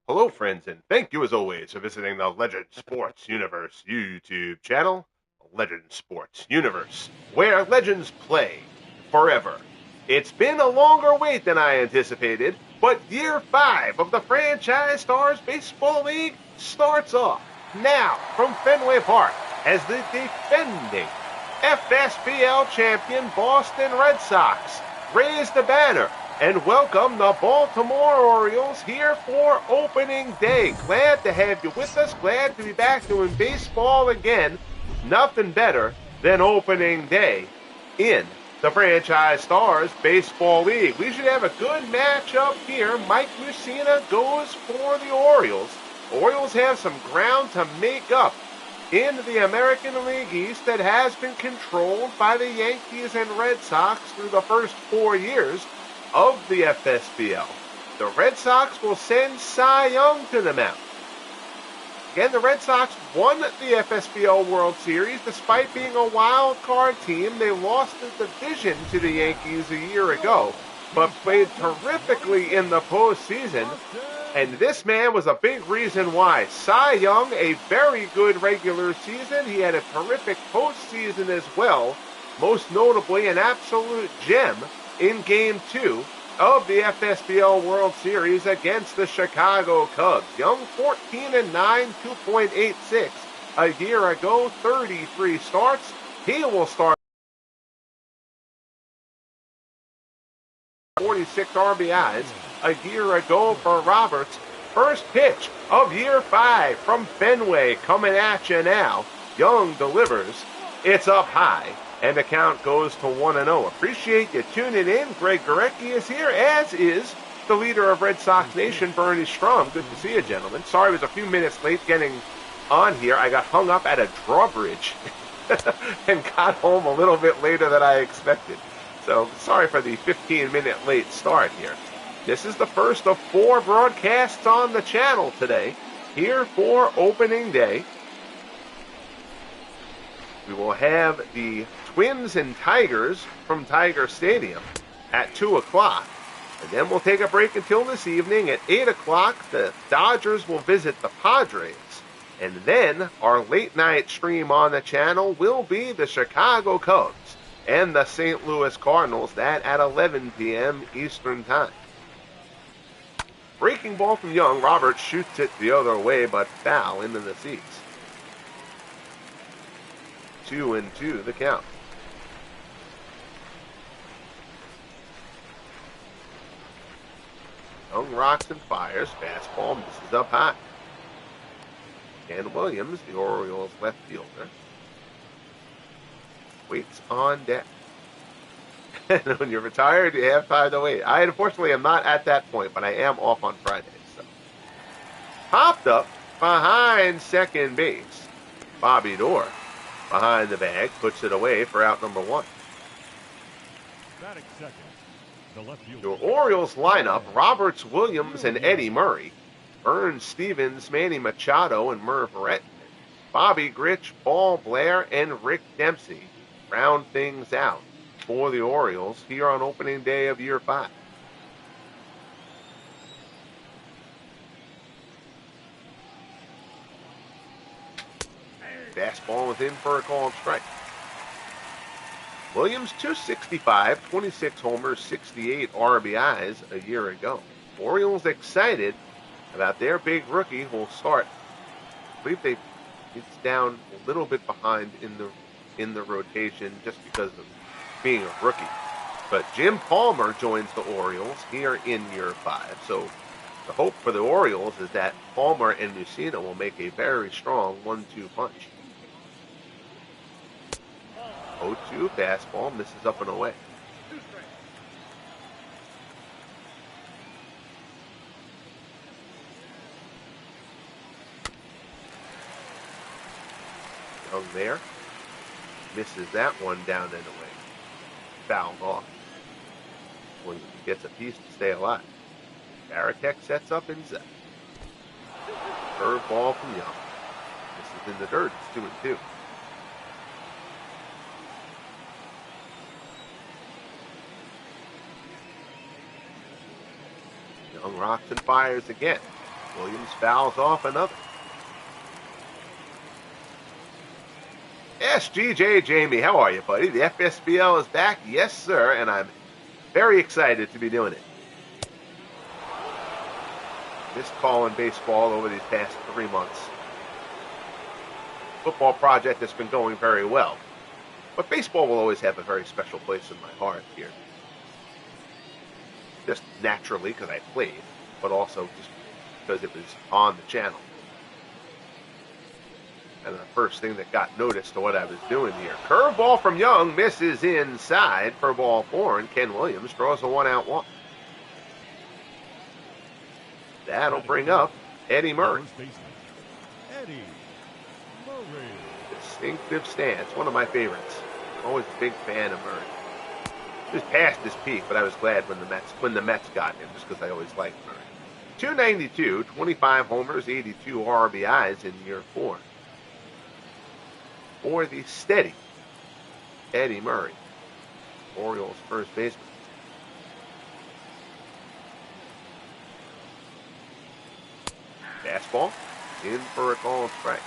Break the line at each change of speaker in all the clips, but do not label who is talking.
Hello, friends, and thank you as always for visiting the Legend Sports Universe YouTube channel, Legend Sports Universe, where legends play forever. It's been a longer wait than I anticipated, but year 5 of the Franchise Stars Baseball League starts off now from Fenway Park as the defending FSBL champion Boston Red Sox raise the banner and welcome the Baltimore Orioles here for opening day. Glad to have you with us. Glad to be back doing baseball again. Nothing better than opening day in the Franchise Stars Baseball League. We should have a good matchup here. Mike Mussina goes for the Orioles. Orioles have some ground to make up in the American League East that has been controlled by the Yankees and Red Sox through the first 4 years of the FSBL. The Red Sox will send Cy Young to the mound. Again, the Red Sox won the FSBL World Series despite being a wild card team. They lost the division to the Yankees a year ago, but played terrifically in the postseason. And this man was a big reason why. Cy Young, a very good regular season. He had a terrific postseason as well. Most notably, an absolute gem in Game 2 of the FSBL World Series against the Chicago Cubs. Young 14-9, 2.86 a year ago, 33 starts. He will start 46 RBIs a year ago for Roberts. First pitch of year 5 from Fenway coming at you now. Young delivers. It's up high. And the count goes to 1-0. Appreciate you tuning in. Greg Gorecki is here, as is the leader of Red Sox Nation, Bernie Strom. Good to see you, gentlemen. Sorry I was a few minutes late getting on here. I got hung up at a drawbridge and got home a little bit later than I expected. So sorry for the 15-minute late start here. This is the first of 4 broadcasts on the channel today, here for opening day. We will have the Twins and Tigers from Tiger Stadium at 2 o'clock. And then we'll take a break until this evening. At 8 o'clock, the Dodgers will visit the Padres. And then our late night stream on the channel will be the Chicago Cubs and the St. Louis Cardinals. That at 11 p.m. Eastern Time. Breaking ball from Young. Roberts shoots it the other way, but foul into the seats. 2-2 the count. Young rocks and fires. Fastball misses up high. Ken Williams, the Orioles left fielder, waits on deck. And when you're retired, you have time to wait. I unfortunately am not at that point, but I am off on Fridays. So. Popped up behind second base. Bobby Dorr behind the bag, puts it away for out number 1. The Orioles lineup: Roberts, Williams, and Eddie Murray. Burns, Stevens, Manny Machado, and Merv Retton. Bobby Grich, Paul Blair, and Rick Dempsey round things out for the Orioles here on opening day of year 5. Fastball with him for a called strike. Williams, 265, 26 homers, 68 RBIs a year ago. Orioles excited about their big rookie who will start. I believe it's down a little bit behind in the rotation just because of being a rookie. But Jim Palmer joins the Orioles here in year 5. So the hope for the Orioles is that Palmer and Mussina will make a very strong 1-2 punch. 0-2 fastball, misses up and away. Young there, misses that one down and away. Fouled off. Williams gets a piece to stay alive. Baratek sets up in set. Curve ball from Young. This is in the dirt. It's 2-2. Young rocks and fires again. Williams fouls off another. SGJ Jamie, how are you, buddy? The FSBL is back. Yes, sir, and I'm very excited to be doing it. Missed calling baseball over these past 3 months. Football project has been going very well, but baseball will always have a very special place in my heart here. Just naturally because I played, but also just because it was on the channel. And the first thing that got noticed to what I was doing here. Curveball from Young misses inside for ball 4, and Ken Williams draws a 1-out walk. That'll bring up Eddie Murray. Distinctive stance, one of my favorites. Always a big fan of Murray. Just past his peak, but I was glad when the Mets got him, just because I always liked Murray. 292, 25 homers, 82 RBIs in year 4. For the steady Eddie Murray, Orioles first baseman. Fastball in for a called strike.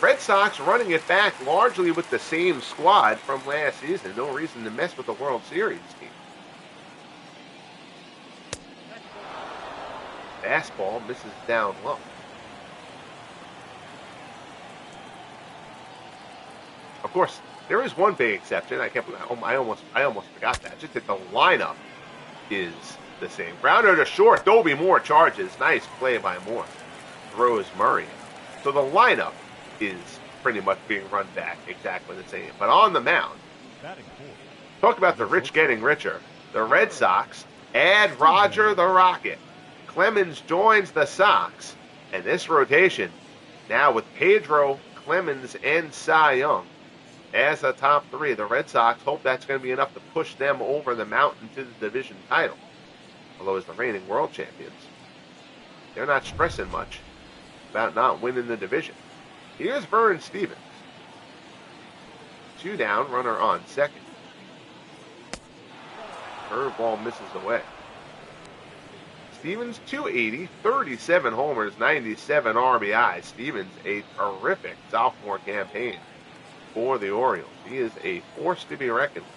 Red Sox running it back largely with the same squad from last season. No reason to mess with the World Series team. Fastball misses down low. Of course, there is one big exception. I almost forgot that. Just that the lineup is the same. Grounder to short. Dobie Moore charges. Nice play by Moore. Throws Murray. So the lineup is pretty much being run back exactly the same. But on the mound, talk about the rich getting richer. The Red Sox add Roger the Rocket. Clemens joins the Sox. And this rotation, now with Pedro, Clemens, and Cy Young as the top 3, the Red Sox hope that's going to be enough to push them over the mountain to the division title. Although as the reigning world champions, they're not stressing much about not winning the division. Here's Vern Stevens. 2 down, runner on second. Curveball misses away. Stevens, 280, 37 homers, 97 RBI. Stevens, a terrific sophomore campaign for the Orioles. He is a force to be reckoned with.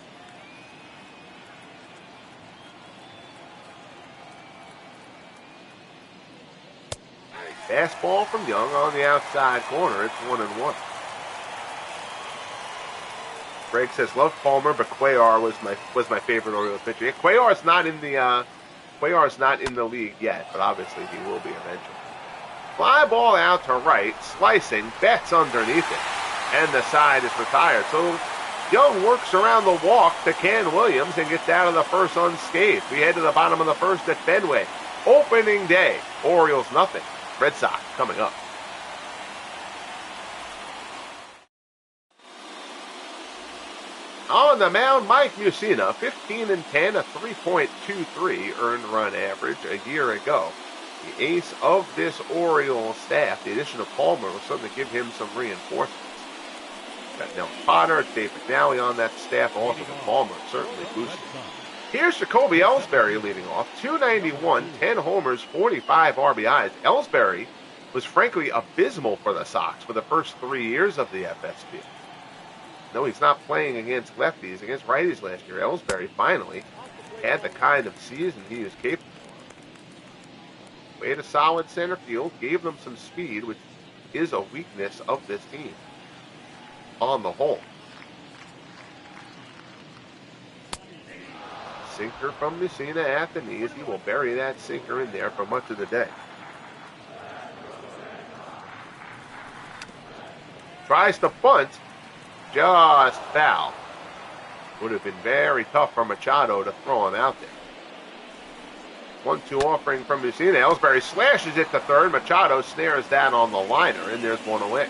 Fastball from Young on the outside corner. It's 1-1. Greg says, love Palmer, but Cuellar was my favorite Orioles pitcher. Yeah, Cuellar's not in the league yet, but obviously he will be eventually. Fly ball out to right, slicing, Betts underneath it, and the side is retired. So Young works around the walk to Ken Williams and gets out of the first unscathed. We head to the bottom of the first at Fenway. Opening day, Orioles nothing. Red Sox coming up. On the mound, Mike Mussina, 15-10, a 3.23 earned run average a year ago. The ace of this Orioles staff, the addition of Palmer, will certainly give him some reinforcements. Got Nelson Potter, Dave McNally on that staff, also the Palmer certainly boosted. Here's Jacoby Ellsbury leading off, 291, 10 homers, 45 RBIs. Ellsbury was frankly abysmal for the Sox for the first 3 years of the FSB. No, he's not playing against lefties, against righties last year. Ellsbury finally had the kind of season he is capable of. Played a solid center field, gave them some speed, which is a weakness of this team on the whole. Sinker from Mussina at the knees. He will bury that sinker in there for much of the day. Tries to bunt. Just foul. Would have been very tough for Machado to throw him out there. 1-2 offering from Mussina. Ellsbury slashes it to third. Machado snares that on the liner, and there's one away.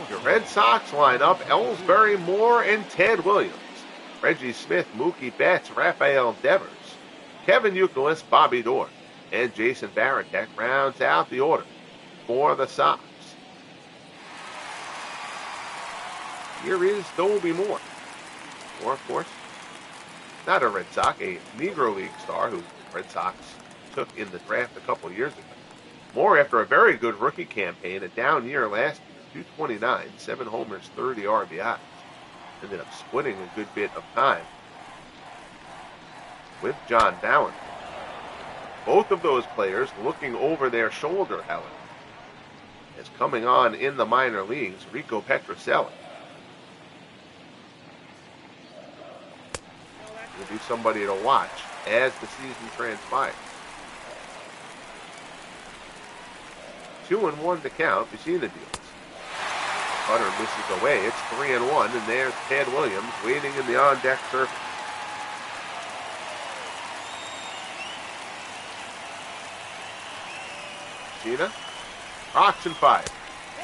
Your Red Sox lineup, Ellsbury, Moore, and Ted Williams. Reggie Smith, Mookie Betts, Rafael Devers, Kevin Youkilis, Bobby Doerr, and Jason Varitek rounds out the order for the Sox. Here is Dobie Moore. Moore, of course, not a Red Sox, a Negro League star who Red Sox took in the draft a couple years ago. Moore, after a very good rookie campaign, a down year last year, 229, 7 homers, 30 RBIs. Ended up splitting a good bit of time with John Bowen. Both of those players looking over their shoulder, however, as coming on in the minor leagues, Rico Petrocelli will be somebody to watch as the season transpires. 2-1 to count. You see the deals. Cutter misses away. It's 3-1, and there's Ted Williams waiting in the on-deck circle. Mussina rocks and fires.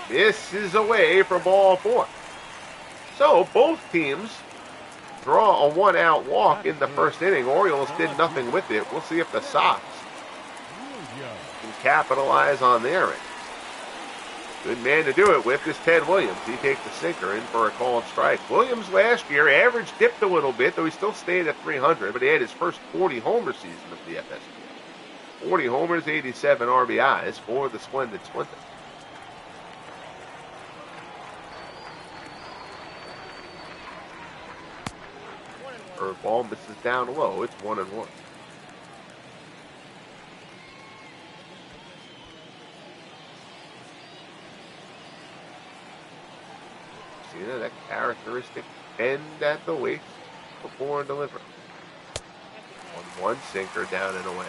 Misses away for ball 4. So both teams draw a 1-out walk in the first inning. Orioles did nothing with it. We'll see if the Sox can capitalize on their end. Good man to do it with is Ted Williams. He takes the sinker in for a called strike. Williams last year average dipped a little bit, though he still stayed at 300, but he had his first 40-homer season of the FSBL. 40 homers, 87 RBIs for the Splendid Splinter. Curveball misses down low. It's 1-1. See that characteristic bend at the waist before delivering. 1-1 sinker down and away.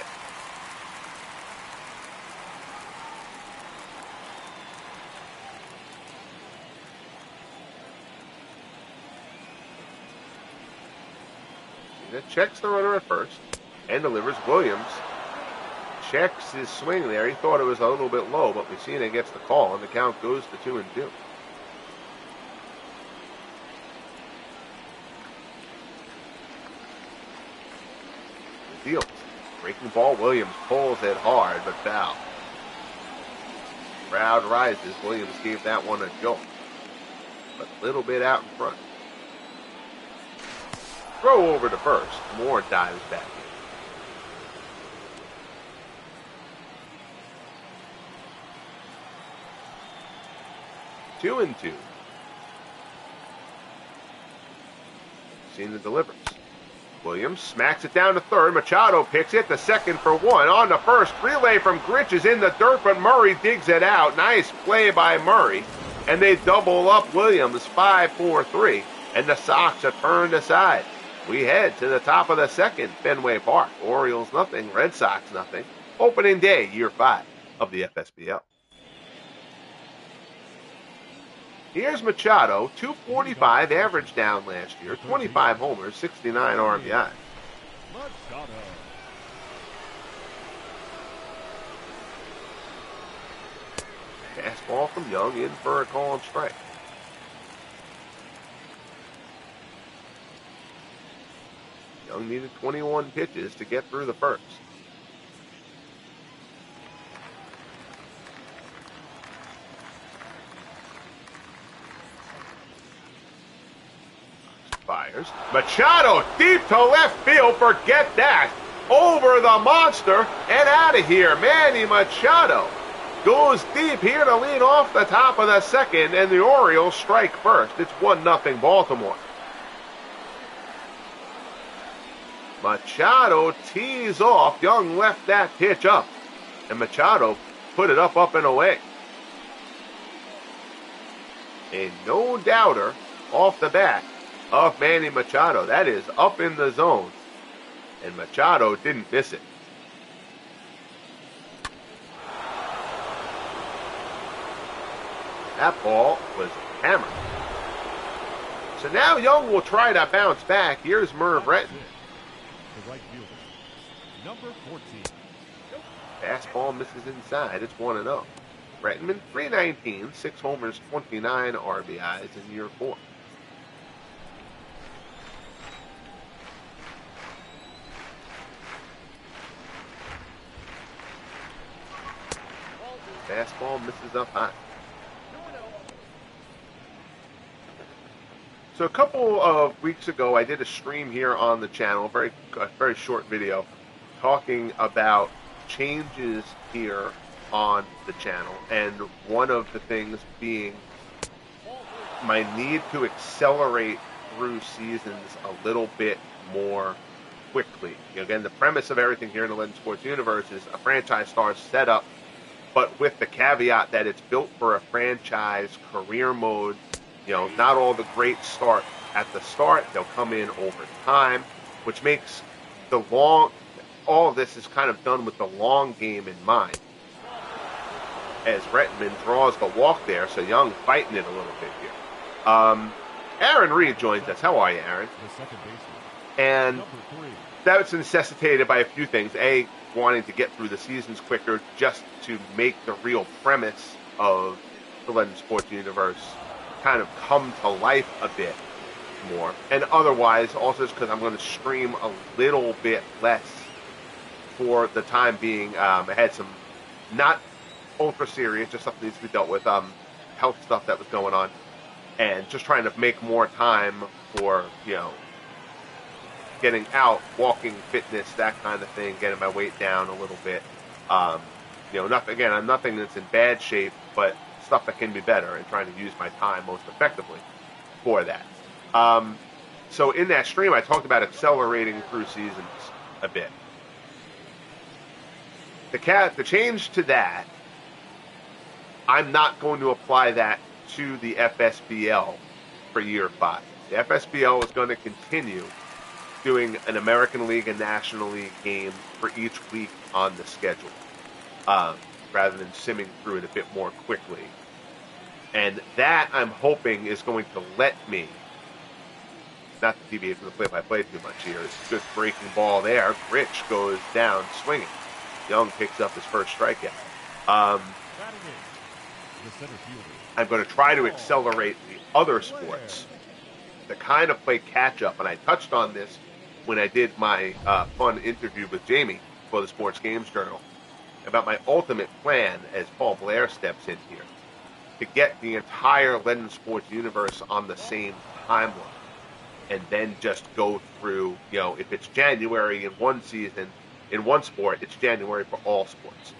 Checks the runner at first and delivers. Williams checks his swing there. He thought it was a little bit low, but Mussina gets the call, and the count goes to 2-2. The deals. Breaking ball. Williams pulls it hard, but foul. Crowd rises. Williams gave that one a jolt, but a little bit out in front. Throw over to first. Moore dives back in. 2-2. Mussina delivers. Williams smacks it down to third. Machado picks it to second for 1. On to first. Relay from Gritch is in the dirt, but Murray digs it out. Nice play by Murray. And they double up Williams 5-4-3. And the Sox are turned aside. We head to the top of the second, Fenway Park. Orioles nothing, Red Sox nothing. Opening day, year 5 of the FSBL. Here's Machado, 245 average down last year, 25 homers, 69 RBI. Fastball from Young in for a called strike. Young needed 21 pitches to get through the first. Fires. Machado deep to left field. Forget that. Over the monster and out of here. Manny Machado goes deep here to lead off the top of the second, and the Orioles strike first. It's 1-0 Baltimore. Machado tees off. Young left that pitch up, and Machado put it up and away. A no-doubter off the bat of Manny Machado. That is up in the zone, and Machado didn't miss it. That ball was hammered. So now Young will try to bounce back. Here's Merv Retton.
The right fielder, number 14.
Fastball misses inside. It's 1-0. Rettenman, 319, 6 homers, 29 RBIs in year 4. Fastball misses up high. So a couple of weeks ago, I did a stream here on the channel, a very short video, talking about changes here on the channel, and one of the things being my need to accelerate through seasons a little bit more quickly. Again, the premise of everything here in the Legend Sports universe is a franchise star's setup, but with the caveat that it's built for a franchise career mode. Not all the greats start at the start. They'll come in over time, which makes all of this is kind of done with the long game in mind. As Rettman draws the walk there, so Young fighting it a little bit here. Aaron Reed joins us. How are you, Aaron?
The second baseman.
And
Number 3.
that's necessitated by a few things. A, wanting to get through the seasons quicker just to make the real premise of the Legend Sports universe kind of come to life a bit more. And otherwise, also just because I'm going to stream a little bit less for the time being. I had some not ultra serious, just stuff that needs to be dealt with, health stuff that was going on, and just trying to make more time for, getting out, walking, fitness, that kind of thing, getting my weight down a little bit. I'm nothing that's in bad shape, but stuff that can be better, and trying to use my time most effectively for that. So in that stream, I talked about accelerating through seasons a bit. The change to that, I'm not going to apply that to the FSBL for year 5. The FSBL is going to continue doing an American League and National League game for each week on the schedule, rather than simming through it a bit more quickly. And that, I'm hoping, is going to let me, not to deviate from the play-by-play too much here, it's a good breaking ball there. Rich goes down swinging. Young picks up his first strikeout.
The center fielder.
I'm going to try to accelerate the other sports to kind of play catch-up. And I touched on this when I did my fun interview with Jamie for the Sports Games Journal about my ultimate plan as Paul Blair steps in here to get the entire Legend Sports universe on the same timeline, and then just go through, if it's January in one season, in one sport, it's January for all sports.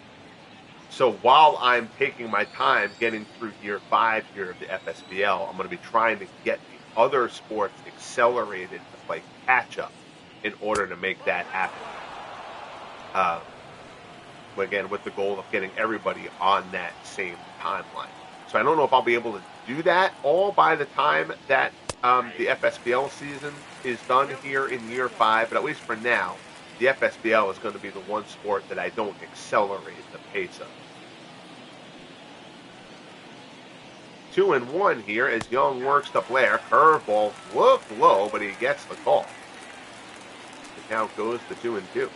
So while I'm taking my time getting through year 5 here of the FSBL, I'm going to be trying to get the other sports accelerated to play catch-up in order to make that happen. Again, with the goal of getting everybody on that same timeline. So I don't know if I'll be able to do that all by the time that the FSBL season is done here in year 5, but at least for now, the FSBL is going to be the one sport that I don't accelerate the pace of. 2-1 here as Young works to Blair. Curveball looked low, but he gets the call. The count goes to 2-2. Young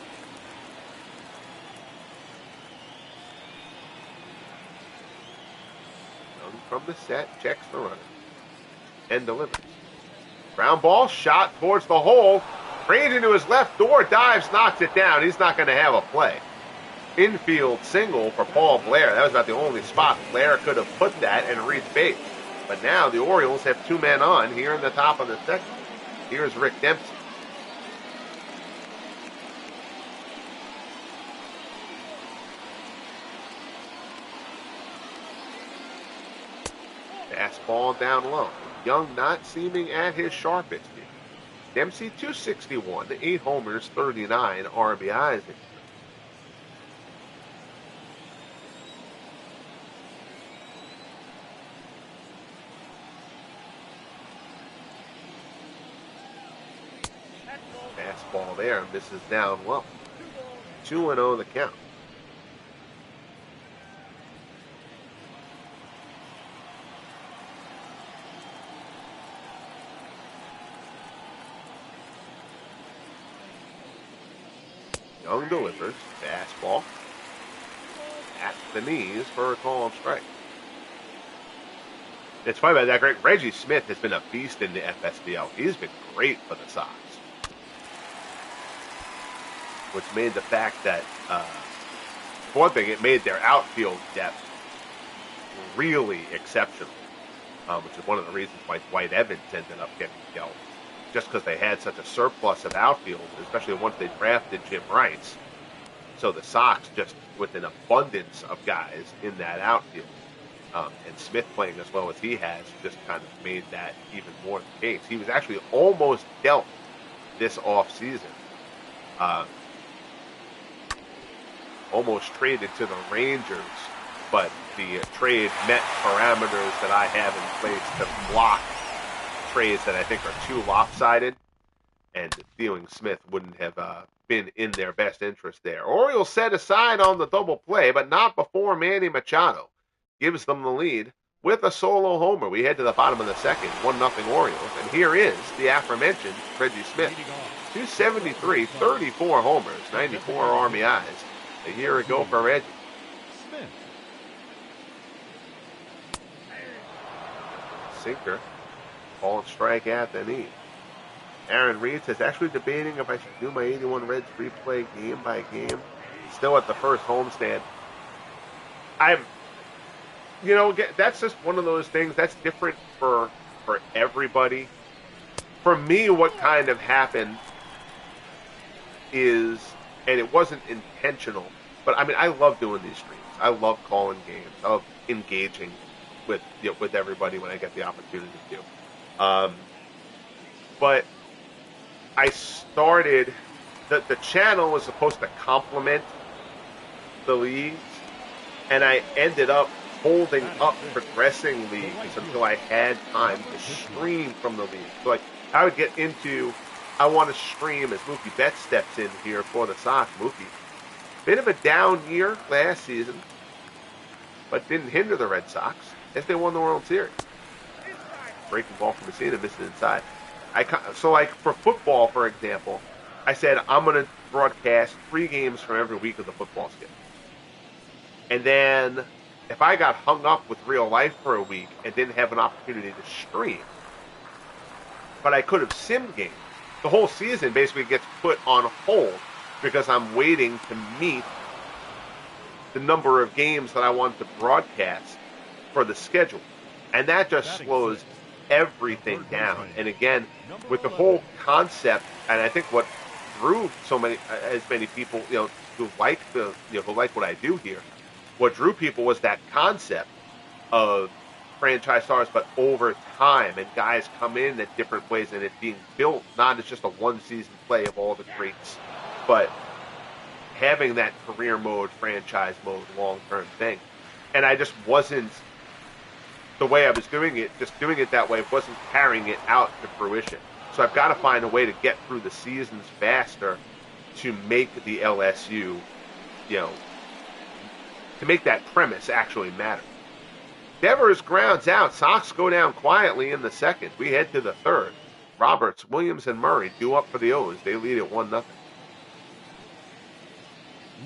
from the set, checks the runner, and delivers. Ground ball shot towards the hole. Range into his left door, dives, knocks it down. He's not going to have a play. Infield single for Paul Blair. That was about the only spot Blair could have put that and reached base. But now the Orioles have 2 men on here in the top of the second. Here's Rick Dempsey. Fastball down low. Young not seeming at his sharpest here. Dempsey 261, 8 homers, 39 RBIs. Fastball there, misses down low. 2-0 the count. Young delivers, fastball, at the knees for a call strike. It's funny about that. Great Reggie Smith has been a beast in the FSBL. He's been great for the Sox, which made the fact that, for one thing, it made their outfield depth really exceptional, which is one of the reasons why Dwight Evans ended up getting dealt. Just because they had such a surplus of outfield, especially once they drafted Jim Rice. So the Sox just with an abundance of guys in that outfield, and Smith playing as well as he has just kind of made that even more the case. He was actually almost dealt this offseason. Almost traded to the Rangers, but the trade met parameters that I have in place to block trades that I think are too lopsided, and dealing Smith wouldn't have been in their best interest there. Orioles set aside on the double play, but not before Manny Machado gives them the lead with a solo homer. We head to the bottom of the second, 1-0 Orioles, and here is the aforementioned Reggie Smith. 273, 34 homers, 94 RBIs a year ago for Reggie. Sinker, called strike at the knee. Aaron Reed says, actually debating if I should do my 81 Reds replay game by game. Still at the first homestand. That's just one of those things that's different for everybody. For me, what kind of happened is, and it wasn't intentional, but I mean, I love doing these streams. I love calling games. I love engaging with everybody when I get the opportunity to. But I started, the channel was supposed to complement the leagues, and I ended up holding up progressing leagues until I had time to stream from the league. So like, I would get into, I want to stream as Mookie Betts steps in here for the Sox. Mookie, bit of a down year last season, but didn't hinder the Red Sox as they won the World Series. Breaking ball from Mussina, missing inside. So like for football, for example, I said I'm going to broadcast 3 games from every week of the football schedule. And then if I got hung up with real life for a week and didn't have an opportunity to stream, but I could have sim games, the whole season basically gets put on hold because I'm waiting to meet the number of games that I want to broadcast for the schedule. And that just slows everything down. And again, with the whole concept, and I think what drew as many people, who like what I do here, what drew people was that concept of franchise stars, but over time, and guys come in at different ways, and it being built not as just a one-season play of all the greats, but having that career mode, franchise mode, long-term thing. And I just wasn't, the way I was doing it, just doing it that way, wasn't carrying it out to fruition. So I've got to find a way to get through the seasons faster to make the LSU, to make that premise actually matter. Devers grounds out. Sox go down quietly in the second. We head to the third. Roberts, Williams, and Murray due up for the O's. They lead at 1-0.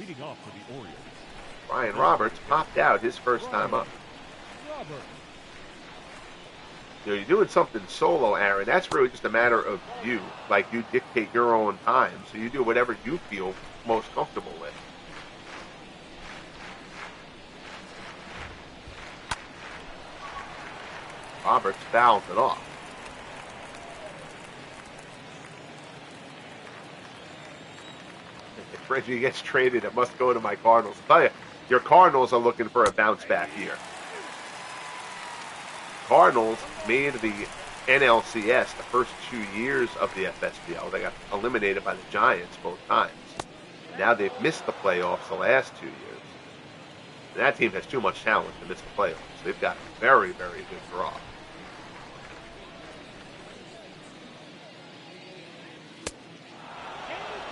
Leading off for the Orioles,
Brian Roberts popped out his first time up. You're doing something solo, Aaron. That's really just a matter of you. Like, you dictate your own time, so you do whatever you feel most comfortable with. Roberts fouls it off. If Reggie gets traded, it must go to my Cardinals. I'll tell you, your Cardinals are looking for a bounce-back year. Cardinals made the NLCS the first 2 years of the FSBL. They got eliminated by the Giants both times. And now they've missed the playoffs the last 2 years. And that team has too much talent to miss the playoffs. They've got a very, very good draw.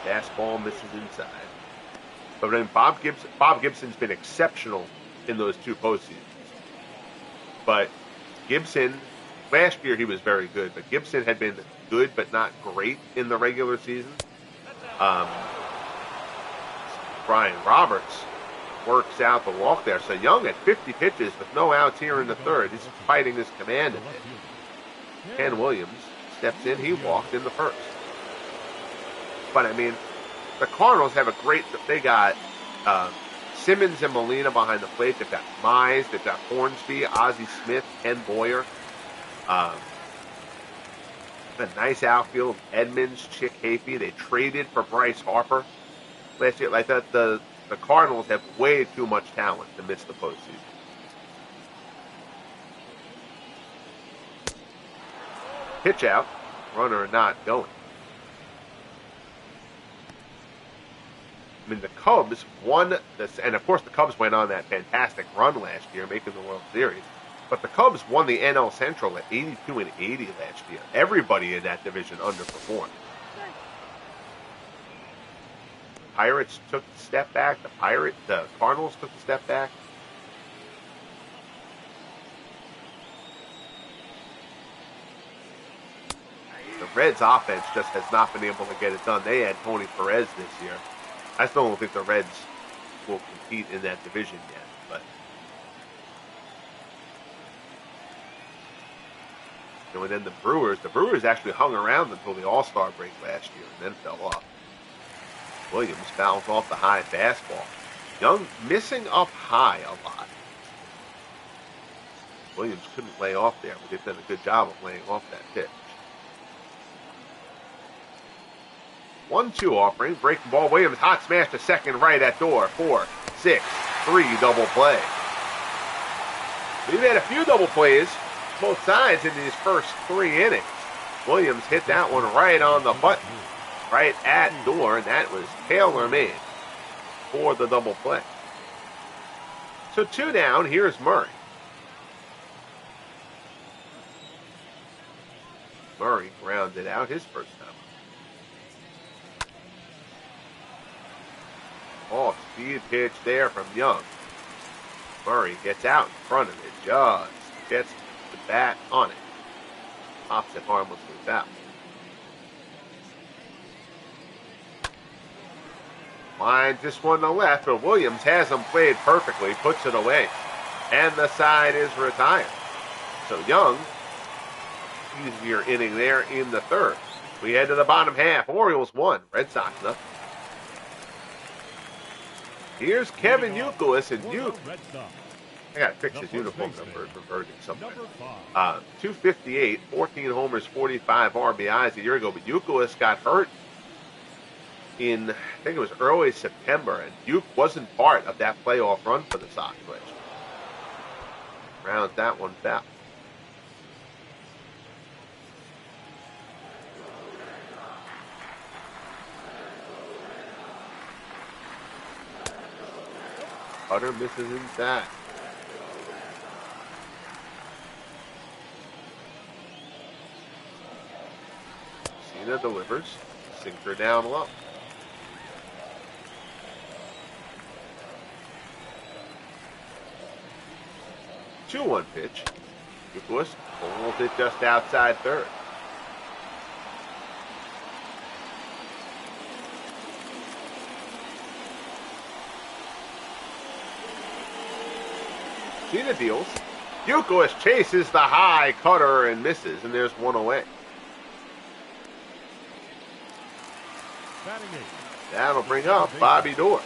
Fastball misses inside. But then Bob Gibson's been exceptional in those 2 postseasons. But Gibson, last year he was very good, but Gibson had been good but not great in the regular season. Brian Roberts works out the walk there. So Young at 50 pitches with no outs here in the third. He's fighting his command a bit. Ken Williams steps in. He walked in the first. But, I mean, the Cardinals have they got Simmons and Molina behind the plate. They've got Mize. They've got Hornsby, Ozzie Smith, Ken Boyer. A nice outfield. Edmonds, Chick Hafey. They traded for Bryce Harper last year. Like the the Cardinals have way too much talent to miss the postseason. Pitch out, runner not going. I mean, the Cubs won this, and of course the Cubs went on that fantastic run last year, making the World Series. But the Cubs won the NL Central at 82-80 last year. Everybody in that division underperformed. Pirates took a step back. The Cardinals took a step back. The Reds' offense just has not been able to get it done. They had Tony Perez this year. I still don't think the Reds will compete in that division yet, but and then the Brewers actually hung around until the All-Star break last year and then fell off. Williams fouls off the high fastball. Young missing up high a lot. Williams couldn't lay off there, but they've done a good job of laying off that pitch. 1-2 offering, breaking ball. Williams hot smash to second right at door. 4, 6, 3 double play. We've had a few double plays, both sides in these first 3 innings. Williams hit that one right on the button, right at door, and that was tailor-made for the double play. So 2 down, here's Murray. Murray grounded out his first time. Off-speed pitch there from Young. Murray gets out in front of it, just gets the bat on it. Pops it harmlessly foul. Lines this one to left, but Williams has him played perfectly, puts it away. And the side is retired. So Young, easier inning there in the third. We head to the bottom half. Orioles 1, Red Sox nothing. Here's Kevin Youkilis, and I gotta fix his uniform number. It's reverting somewhere. 258, 14 homers, 45 RBIs a year ago, but Youkilis got hurt in, I think it was early September, and Uke wasn't part of that playoff run for the Sox last year. Rounds that one foul. Cutter misses inside. Mussina delivers. Sinker down low. Two-one pitch. Youkilis holds it just outside third. Mussina deals. Youkilis chases the high cutter and misses, and there's one away. That'll bring up Bobby Doerr.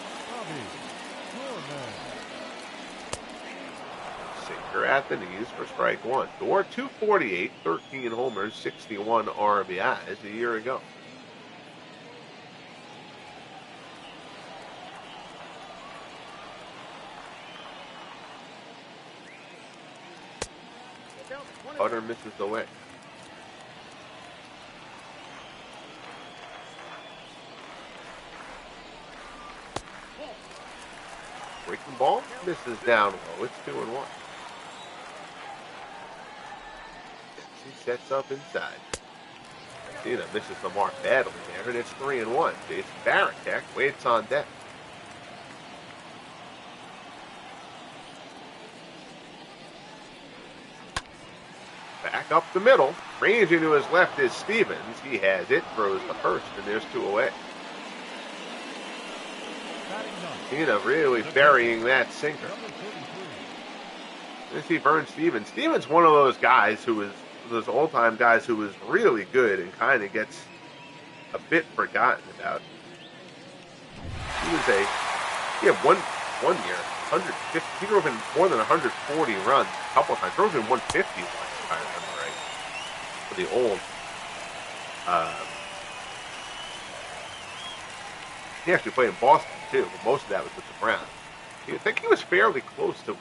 Sinker at the knees for strike one. Doerr 248, 13 homers, 61 RBIs a year ago. Cutter misses the way. Breaking ball misses down low. It's 2-1. He sets up inside. Mussina misses the mark badly there, and it's 3-1. Jason Varitek waits on deck. Back up the middle. Ranging to his left is Stevens. He has it, throws the first, and there's two away. Mussina really burying that sinker. Let's see Vern Stevens. Stevens, one of those guys who is, those all-time guys who is really good and kind of gets a bit forgotten about. He had one year, 150, he drove in more than 140 runs a couple of times. Drove in 150 once, if I remember right. For the old He actually played in Boston, too, but most of that was with the Browns. I think he was fairly close to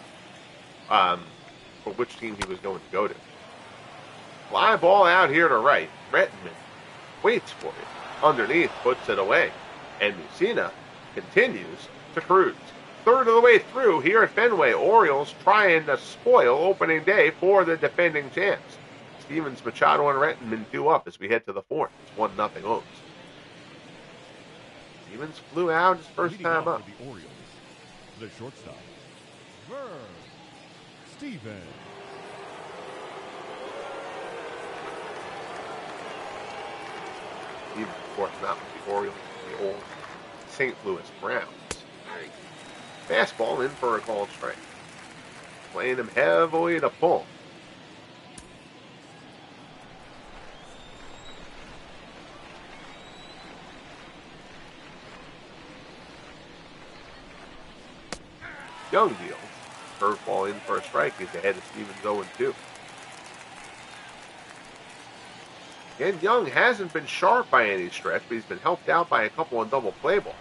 for which team he was going to go to. Fly ball out here to right. Rettman waits for it. Underneath, puts it away. And Mussina continues to cruise. Third of the way through here at Fenway. Orioles trying to spoil opening day for the defending champs. Stevens, Machado, and Rettman 2 up as we head to the fourth. It's 1-0 O's. Stevens flew out his first time up.
The Orioles, the shortstop, Stevens.
Stevens, of course, not with the Orioles, the old St. Louis Browns. Fastball in for a called strike. Playing him heavily to pull. Young deals. Curveball in for a strike. He's ahead of Stevens 0-2. And Young hasn't been sharp by any stretch, but he's been helped out by a couple of double play balls.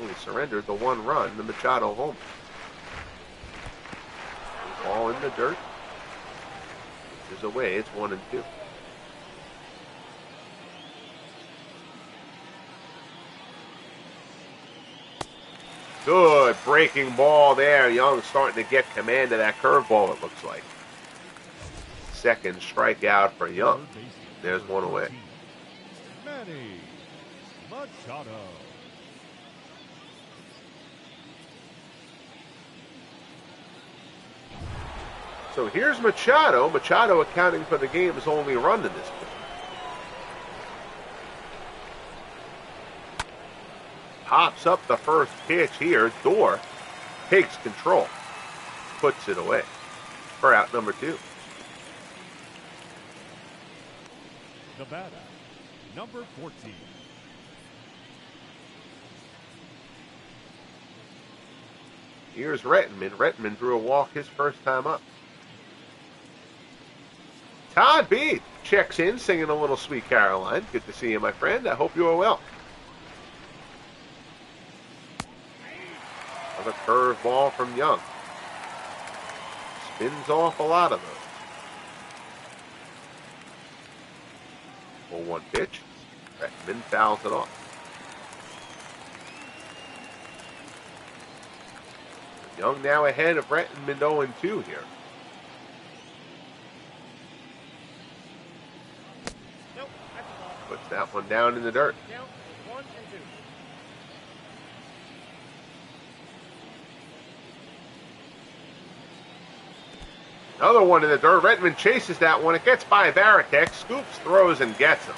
Only surrendered the 1 run, the Machado homer. Ball in the dirt. This is away. It's 1-2. Good breaking ball there. Young starting to get command of that curveball, it looks like. Second strikeout for Young. There's one away.
Manny Machado.
So here's Machado. Machado accounting for the game's only run in this game. Pops up the first pitch here. Door takes control. Puts it away for out number 2.
The batter, number 14.
Here's Rettman. Rettman drew a walk his first time up. Todd B checks in, singing a little Sweet Caroline. Good to see you, my friend. I hope you are well. Another curveball from Young. Spins off a lot of those. 0-1 pitch. Rettman fouls it off. Young now ahead of Rettman 0-2 here. Puts that one down in the dirt. Another one in the dirt. Rettman chases that one. It gets by Varitek. Scoops, throws, and gets him.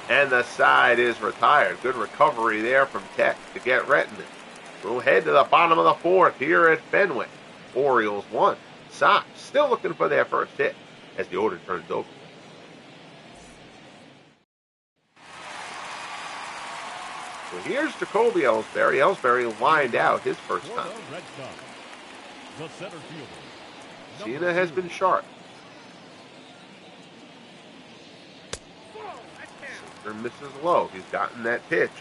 And the side is retired. Good recovery there from Tech to get Rettman. We'll head to the bottom of the fourth here at Fenway. Orioles 1. Sox still looking for their first hit as the order turns over. So here's Jacoby Ellsbury. Ellsbury lined out his first time.
Red Sox, the center fielder.
Mussina has been sharp. Sinker misses low. He's gotten that pitch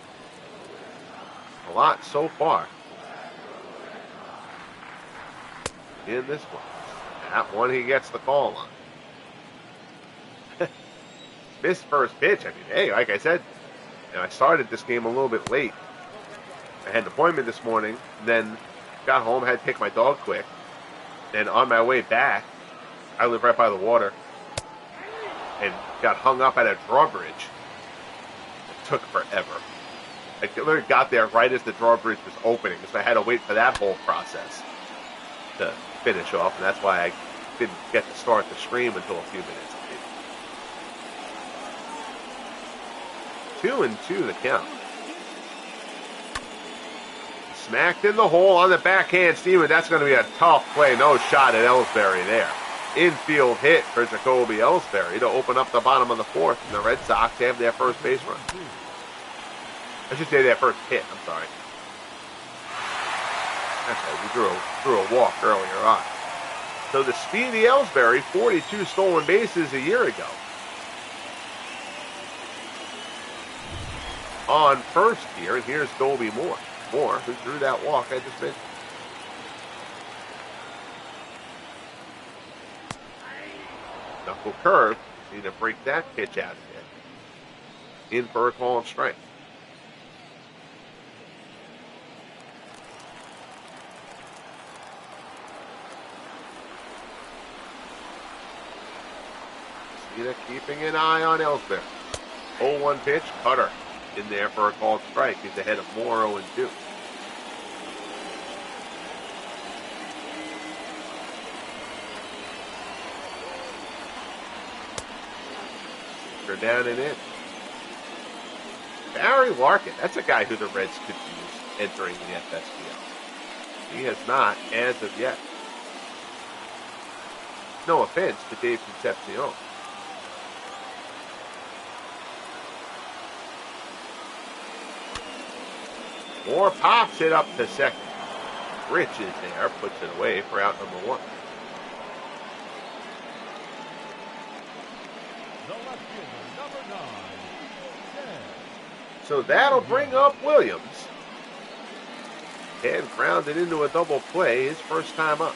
a lot so far in this one. That one he gets the call on. Missed first pitch. I mean, hey, like I said, I started this game a little bit late. I had an appointment this morning, then got home, had to take my dog quick. Then on my way back, I live right by the water, and got hung up at a drawbridge. It took forever. I literally got there right as the drawbridge was opening, so I had to wait for that whole process to finish off, and that's why I didn't get to start the stream until a few minutes late. 2-2 the count. Smacked in the hole on the backhand, Steven. That's going to be a tough play. No shot at Ellsbury there. Infield hit for Jacoby Ellsbury to open up the bottom of the fourth, and the Red Sox have their first base run. I should say their first hit. I'm sorry. Okay, we drew a walk earlier on. So the speedy Ellsbury, 42 stolen bases a year ago. on first here, and here's Dolby Moore. Moore, who drew that walk I just mentioned. Knuckle curve. Need to break that pitch out again. In for a call and strike. Mussina keeping an eye on Ellsbury. 0-1 pitch, cutter in there for a called strike. He's ahead of Moore 0-2. They're down and in. Barry Larkin, that's a guy who the Reds could use entering the FSBL. He has not as of yet. No offense to Dave Concepcion. Moore pops it up to second. Rich is there, puts it away for out number 1.
The left fielder, number 9,
So that'll bring up Williams. And grounded into a double play, his first time up.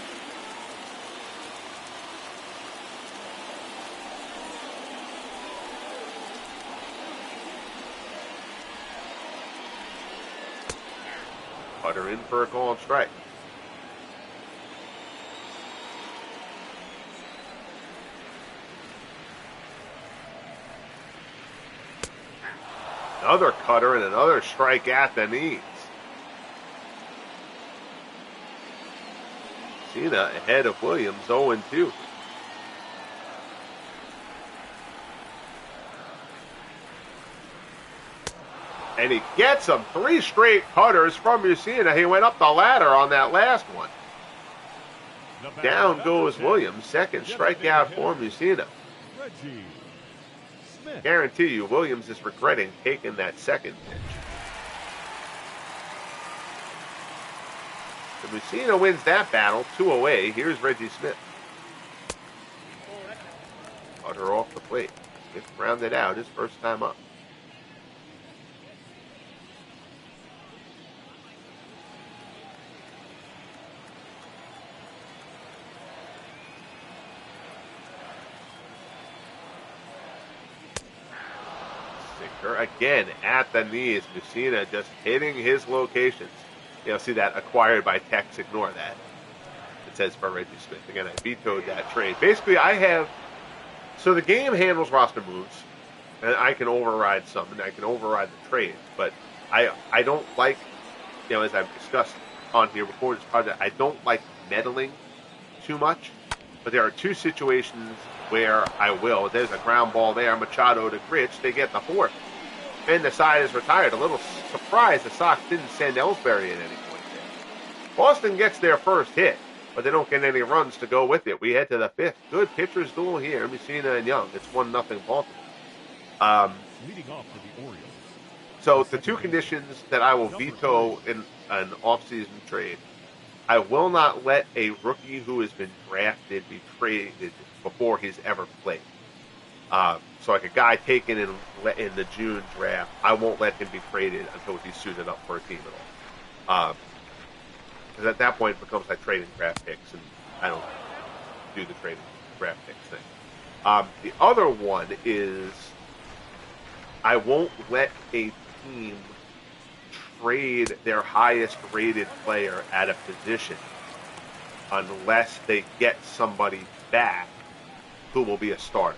Cutter in for a called strike. Another cutter and another strike at the knees. Mussina ahead of Williams, 0-2. And he gets them 3 straight cutters from Mussina. He went up the ladder on that last one. Down goes Williams. Second strikeout for Mussina. Guarantee you, Williams is regretting taking that second pitch. So Mussina wins that battle, 2 away. Here's Reggie Smith. Cutter off the plate. Smith grounded out his first time up. Again at the knees. Mussina just hitting his locations. You'll see that acquired by Tex. Ignore that. It says for Reggie Smith. Again, I vetoed that trade. Basically, I have. So the game handles roster moves, and I can override some, and I can override the trades. But I don't like, as I've discussed on here before this project, I don't like meddling too much. But there are 2 situations where I will. There's a ground ball there, Machado to Critch. They get the 4th. And the side is retired. A little surprised the Sox didn't send Ellsbury at any point there. Boston gets their first hit, but they don't get any runs to go with it. We head to the 5th. Good pitcher's duel here, Mussina and Young. It's 1-0 Baltimore.
Leading off for the Orioles.
So the 2 conditions that I will veto in an offseason trade, I will not let a rookie who has been drafted be traded before he's ever played. So like a guy taken in the June draft, I won't let him be traded until he's suited up for a team at all. Because at that point it becomes like trading draft picks, and I don't do the trading draft picks thing. The other one is I won't let a team trade their highest rated player at a position unless they get somebody back who will be a starter.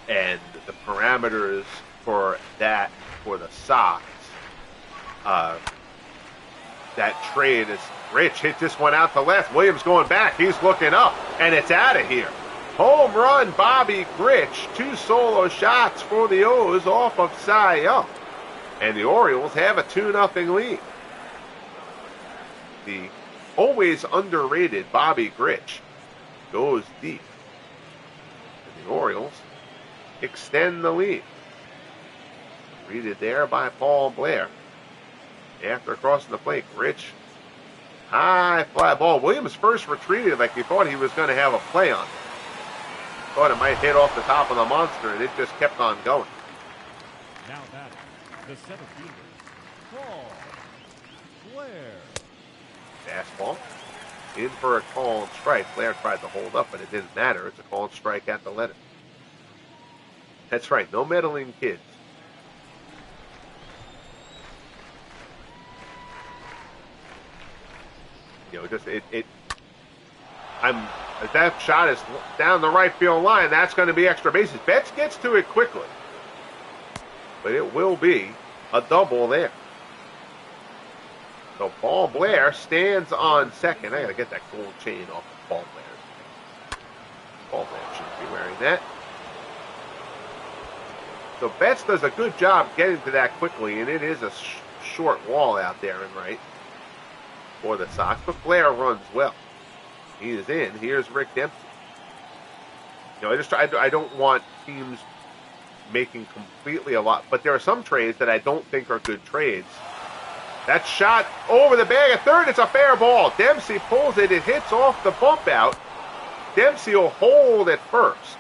And the parameters for that, for the Sox, that trade is Rich. Hit this one out to left. Williams going back. He's looking up, and it's out of here. Home run, Bobby Grich. 2 solo shots for the O's off of Cy Young. And the Orioles have a 2-0 lead. The always underrated Bobby Grich goes deep. And the Orioles extend the lead. Greeted there by Paul Blair. After crossing the plate, Grich, high fly ball. Williams first retreated like he thought he was going to have a play on it. Thought it might hit off the top of the monster, and it just kept on going.
Now batting, The center fielder, Paul Blair.
Fastball. In for a called strike. Blair tried to hold up, but it didn't matter. It's a called strike at the letter. That's right. No meddling kids. You know, just if that shot is down the right field line, that's going to be extra bases. Betts gets to it quickly, but it will be a double there. So Paul Blair stands on second. I got to get that gold chain off of Paul Blair. Paul Blair shouldn't be wearing that. So Betts does a good job getting to that quickly, and it is a short wall out there in right for the Sox, but Blair runs well. He is in. Here's Rick Dempsey. You know, I don't want teams making completely a lot, but there are some trades that I don't think are good trades. That shot over the bag at third. It's a fair ball. Dempsey pulls it. It hits off the bump out. Dempsey will hold at first.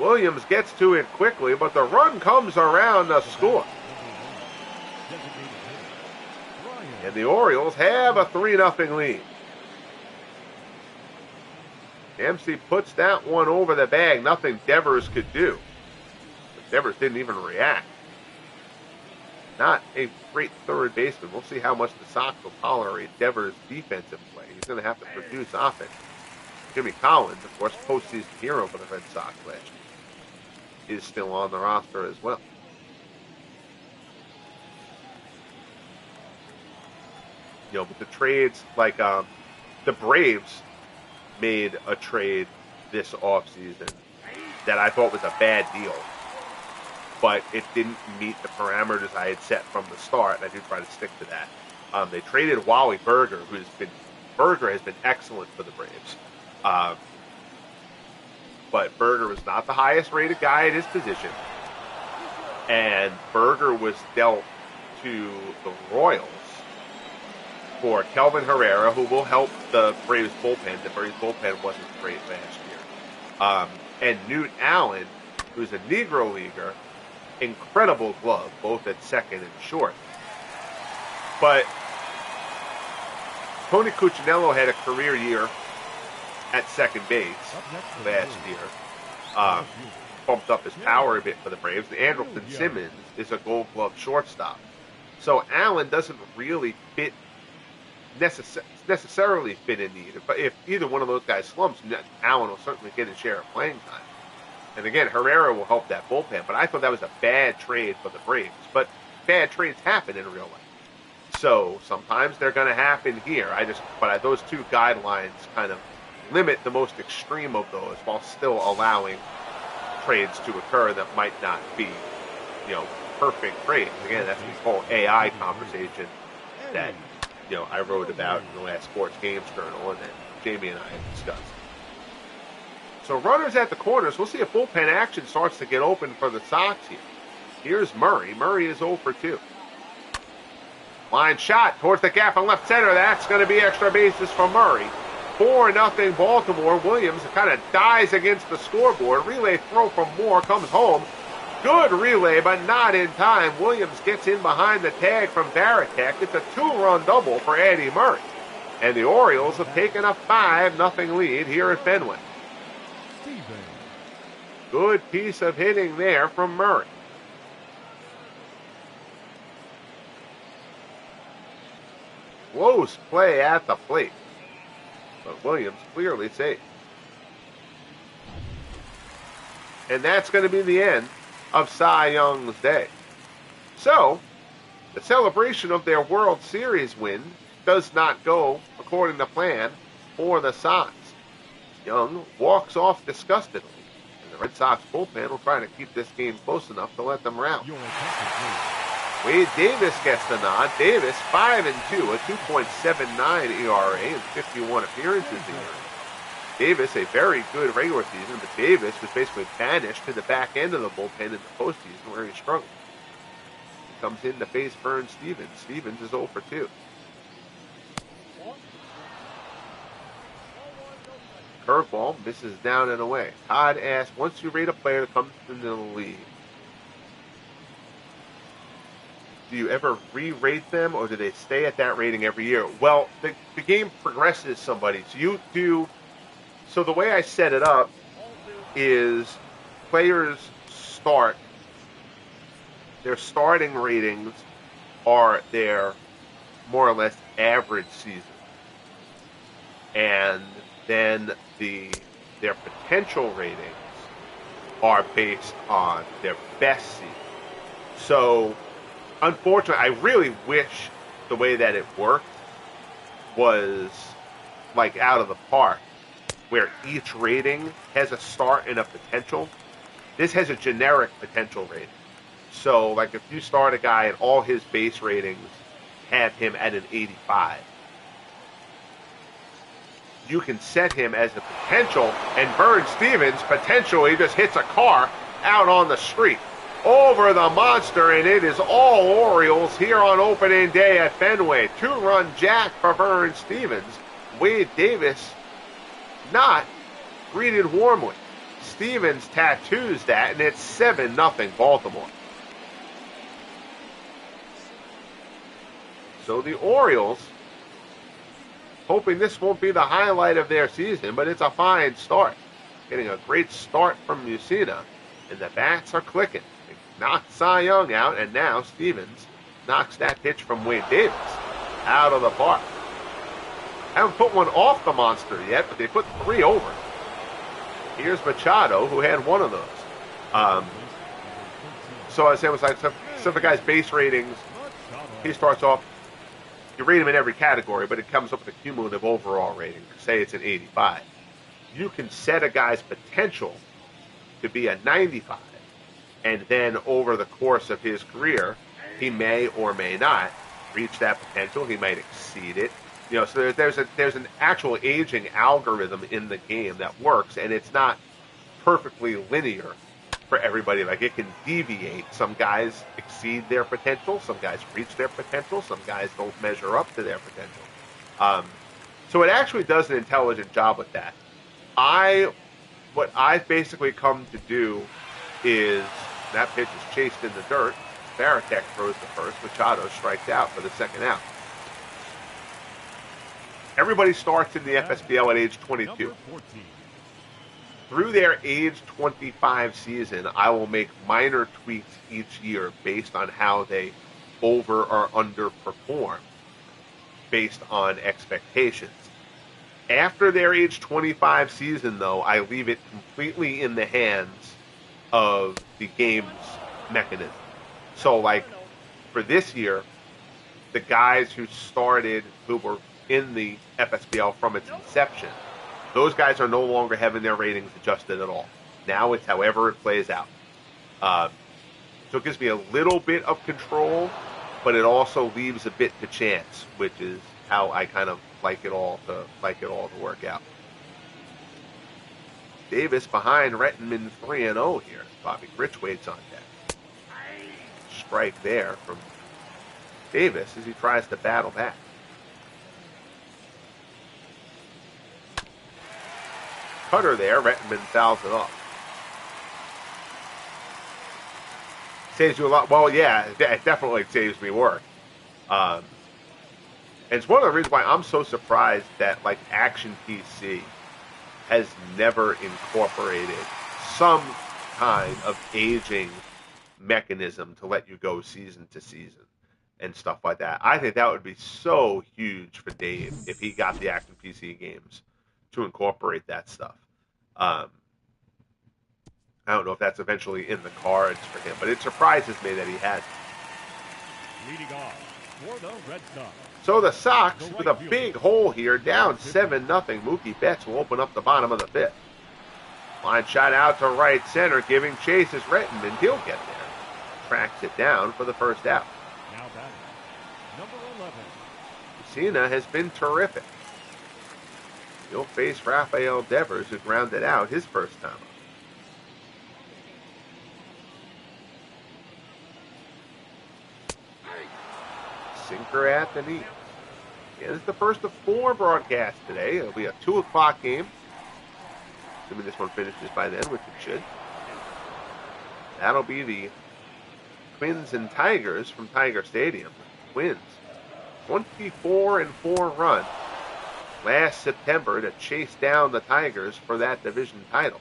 Williams gets to it quickly, but the run comes around the score. And the Orioles have a 3-0 lead. Dempsey puts that one over the bag. Nothing Devers could do. But Devers didn't even react. Not a great third baseman. We'll see how much the Sox will tolerate Devers' defensive play. He's going to have to produce offense. Jimmy Collins, of course, postseason hero for the Red Sox last year, is still on the roster as well. You know, but the trades, like the Braves made a trade this offseason that I thought was a bad deal, but it didn't meet the parameters I had set from the start, and I do try to stick to that. They traded Wally Berger, Berger has been excellent for the Braves. But Berger was not the highest rated guy at his position, and Berger was dealt to the Royals for Kelvin Herrera, who will help the Braves bullpen. The Braves bullpen wasn't great last year. And Newt Allen, who's a Negro leaguer, incredible glove, both at second and short. But Tony Cuccinello had a career year at second base last year. Bumped up his power a bit for the Braves. Andrelton Simmons is a gold glove shortstop. So Allen doesn't really necessarily fit in either. But if either one of those guys slumps, Allen will certainly get his share of playing time. And again, Herrera will help that bullpen. But I thought that was a bad trade for the Braves. But bad trades happen in real life. So sometimes they're going to happen here. But those two guidelines kind of limit the most extreme of those while still allowing trades to occur that might not be, perfect trades. Again, that's the whole AI conversation that, I wrote about in the last Sports Games Journal and that Jamie and I have discussed. So runners at the corners. We'll see if bullpen action starts to get open for the Sox here. Here's Murray. Murray is 0 for 2. Line shot towards the gap in left center. That's going to be extra bases for Murray. 4-0 Baltimore. Williams kind of dies against the scoreboard. Relay throw from Moore comes home. Good relay, but not in time. Williams gets in behind the tag from Varitek. It's a 2-run double for Eddie Murray. And the Orioles have taken a 5-0 lead here at Fenway. Good piece of hitting there from Murray. Close play at the plate. But Williams clearly safe. And that's going to be the end of Cy Young's day. So, the celebration of their World Series win does not go according to plan for the Sox. Young walks off disgustedly, and the Red Sox bullpen will try to keep this game close enough to let them rally. Wade Davis gets the nod. Davis 5-2, a 2.79 ERA in 51 appearances a year. Davis, a very good regular season, but Davis was basically banished to the back end of the bullpen in the postseason where he struggled. He comes in to face Vern Stevens. Stevens is 0 for 2. Curveball misses down and away. Todd asks, once you rate a player that comes into the league, do you ever re-rate them, or do they stay at that rating every year? Well, the game progresses somebody. So you do. So the way I set it up is players start. Their starting ratings are their more or less average season, and then their potential ratings are based on their best season. So, unfortunately, I really wish the way that it worked was like out of the park, where each rating has a start and a potential. This has a generic potential rating. So, like if you start a guy and all his base ratings have him at an 85, you can set him as a potential, and Vern Stevens potentially just hits a car out on the street over the monster, and it is all Orioles here on opening day at Fenway. 2-run jack for Vern Stevens. Wade Davis not greeted warmly. Stevens tattoos that, and it's 7-0 Baltimore. So the Orioles, hoping this won't be the highlight of their season, but it's a fine start. Getting a great start from Mussina, and the bats are clicking. They knocked Cy Young out, and now Stevens knocks that pitch from Wade Davis out of the park. Haven't put one off the monster yet, but they put 3 over. Here's Machado, who had one of those. So I said, it was like some of the guy's base ratings. He starts off. You rate him in every category, but it comes up with a cumulative overall rating. Say it's an 85. You can set a guy's potential to be a 95, and then over the course of his career, he may or may not reach that potential. He might exceed it. You know, so there's an actual aging algorithm in the game that works, and it's not perfectly linear for everybody. Like, it can deviate. Some guys exceed their potential, some guys reach their potential, some guys don't measure up to their potential. So it actually does an intelligent job with that. What I've basically come to do is, that pitch is chased in the dirt. Baratek throws the first. Machado strikes out for the second out. Everybody starts in the FSBL at age 22. Through their age 25 season, I will make minor tweaks each year based on how they over or underperform based on expectations. After their age 25 season, though, I leave it completely in the hands of the game's mechanism. So, like, for this year, the guys who were in the FSBL from its inception, those guys are no longer having their ratings adjusted at all. Now it's however it plays out. So it gives me a little bit of control, but it also leaves a bit to chance, which is how I kind of like it all to work out. Davis behind Rettenman 3-0 here. Bobby Gritchwaite's on deck. Strike there from Davis as he tries to battle back. Cutter there. Rettenman fouls it off. Saves you a lot. Well, yeah, it definitely saves me work. And it's one of the reasons why I'm so surprised that, like, Action PC has never incorporated some kind of aging mechanism to let you go season to season and stuff like that. I think that would be so huge for Dave if he got the Action PC games to incorporate that stuff. I don't know if that's eventually in the cards for him, but it surprises me that he hasn't.
Leading off for the Red Sox.
So the Sox, with a big hole here, down 7-0. Mookie Betts will open up the bottom of the fifth. Line shot out to right center, giving chase is Rettenman. He'll get there. Tracks it down for the first out.
Now batting, number 11.
Mussina has been terrific. He'll face Rafael Devers, who grounded out his first time up. Sinker at the knee. Yeah, this is the first of 4 broadcasts today. It'll be a 2 o'clock game. Assuming this one finishes by then, which it should. That'll be the Twins and Tigers from Tiger Stadium. Twins, 24-4 run last September to chase down the Tigers for that division title.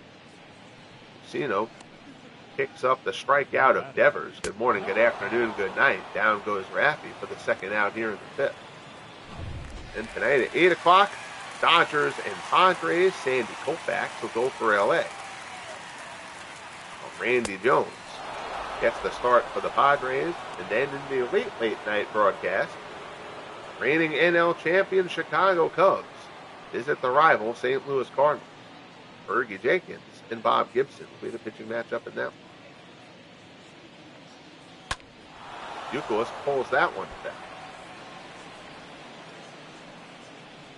Mussina picks up the strikeout of Devers. Good morning, good afternoon, good night. Down goes Raffy for the second out here in the fifth. And tonight at 8 o'clock, Dodgers and Padres. Sandy Koufax will go for L.A. Randy Jones gets the start for the Padres. And then in the late night broadcast, reigning NL champion Chicago Cubs visit the rival St. Louis Cardinals. Fergie Jenkins and Bob Gibson will be the pitching matchup in that one. Youkilis pulls that one back.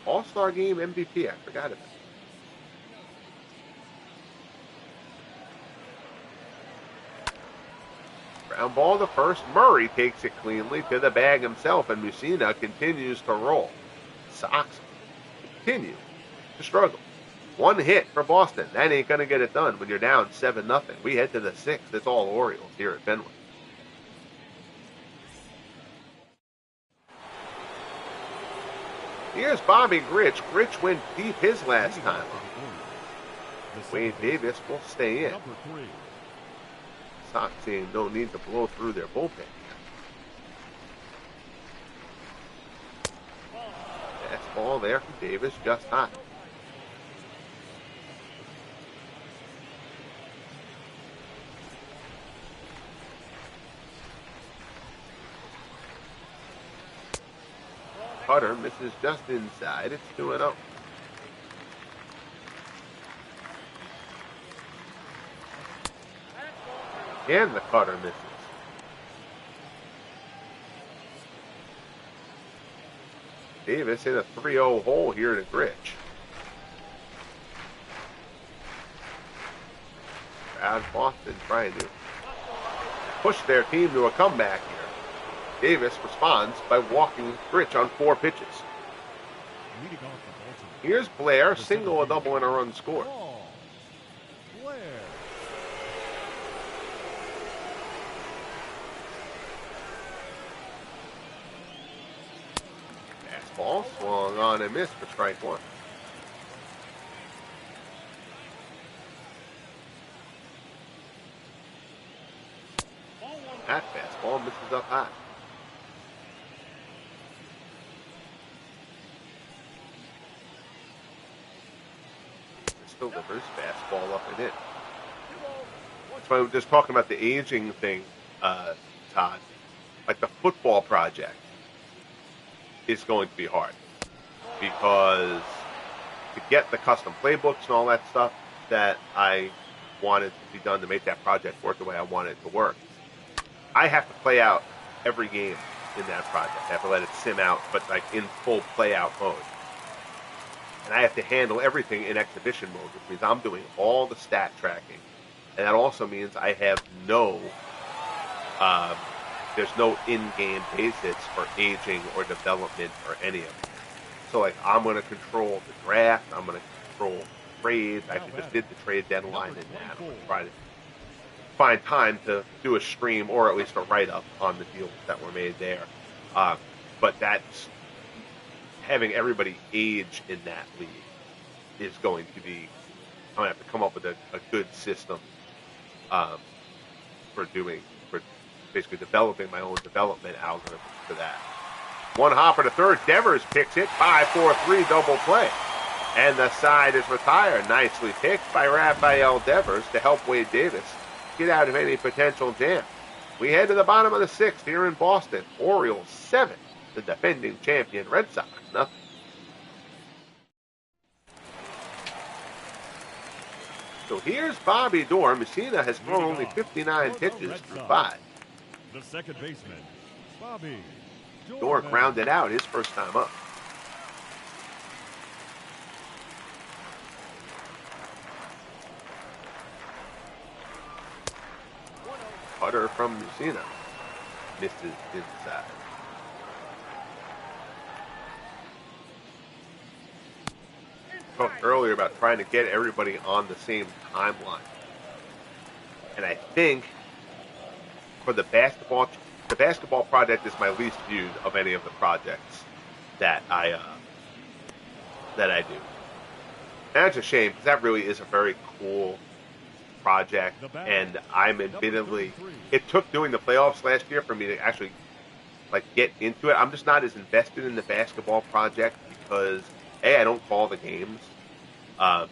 All-Star Game MVP, I forgot about it. Ground ball to first. Murray takes it cleanly to the bag himself, and Mussina continues to roll. Sox continue to struggle. One hit for Boston. That ain't going to get it done when you're down 7-0. We head to the 6th. It's all Orioles here at Fenway. Here's Bobby Grich. Grich went deep his last time. Wade Davis will stay in. Sox team don't need to blow through their bullpen. Fastball there from Davis, just hot. Cutter misses just inside. It's 2-0. And the cutter misses. Davis hit a 3-0 hole here to Grich. Crowd Boston trying to push their team to a comeback here. Davis responds by walking Grich on 4 pitches. Here's Blair, single, a double, and a run scored. Fastball swung on and missed for strike one. That fastball misses up high. Delivers fastball up and in. That's why we're just talking about the aging thing, Todd. Like the football project is going to be hard because to get the custom playbooks and all that stuff that I wanted to be done to make that project work the way I want it to work, I have to play out every game in that project. I have to let it sim out, but like in full play out mode. And I have to handle everything in exhibition mode, which means I'm doing all the stat tracking. And that also means I have there's no in-game base hits for aging or development or any of it. So, like, I'm going to control the draft. I'm going to control trades. I actually just did the trade deadline in that. I'm going to try to find time to do a stream or at least a write-up on the deals that were made there. But that's having everybody age in that league is going to be, I'm going to have to come up with a good system for basically developing my own development algorithm for that. One hopper to third. Devers picks it. 5-4-3 double play. And the side is retired. Nicely picked by Rafael Devers to help Wade Davis get out of any potential jam. We head to the bottom of the 6th here in Boston. Orioles 7. The defending champion Red Sox, nothing. So here's Bobby Dorr. Mussina has thrown only 59 pitches through 5.
The second baseman, Bobby
Dorr grounded out his first time up. Putter from Mussina misses inside. Talked earlier about trying to get everybody on the same timeline. And I think for the basketball project is my least viewed of any of the projects that I do. And that's a shame because that really is a very cool project, and I'm admittedly, it took doing the playoffs last year for me to actually like get into it. I'm just not as invested in the basketball project because I don't call the games, so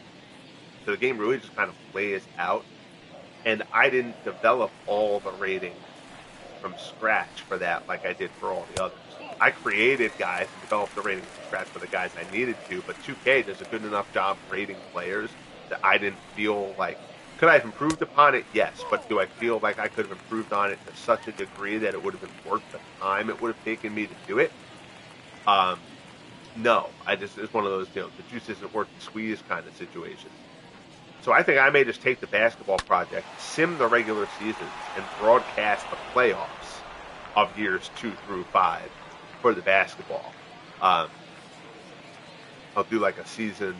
the game really just kind of plays out, and I didn't develop all the ratings from scratch for that like I did for all the others. I created guys and developed the ratings from scratch for the guys I needed to, but 2K does a good enough job rating players that I didn't feel like, could I have improved upon it? Yes, but do I feel like I could have improved on it to such a degree that it would have been worth the time it would have taken me to do it? No, it's one of those, the juice isn't worth the squeeze kind of situation. So I think I may just take the basketball project, sim the regular seasons, and broadcast the playoffs of years 2 through 5 for the basketball. I'll do like a season,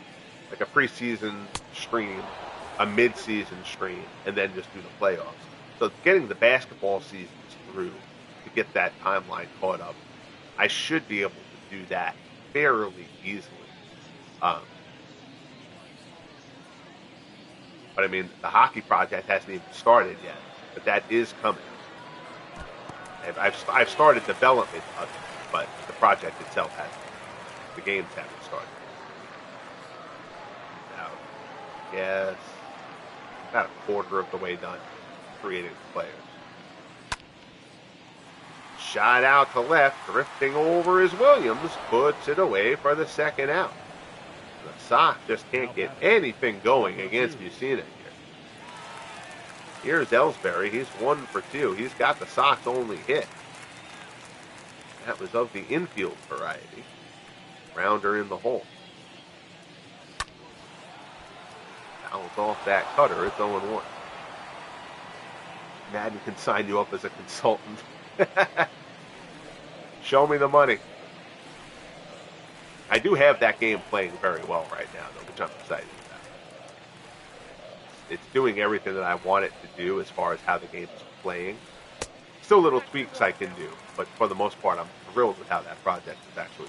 like a preseason stream, a mid-season stream, and then just do the playoffs. So getting the basketball seasons through to get that timeline caught up, I should be able to do that fairly easily. But I mean, the hockey project hasn't even started yet, but that is coming. I've started development of it, but the project itself hasn't. The games haven't started. Now, yes, about a quarter of the way done creating the players. Shot out to left, drifting over is Williams, puts it away for the second out. The Sox just can't get anything going against Mussina here. Here's Ellsbury. He's 1 for 2. He's got the Sox only hit. That was of the infield variety. Rounder in the hole. Fouls off that cutter. It's 0-1. Madden can sign you up as a consultant. Show me the money. I do have that game playing very well right now, though, which I'm excited about. It's doing everything that I want it to do as far as how the game is playing. Still little tweaks I can do, but for the most part, I'm thrilled with how that project is actually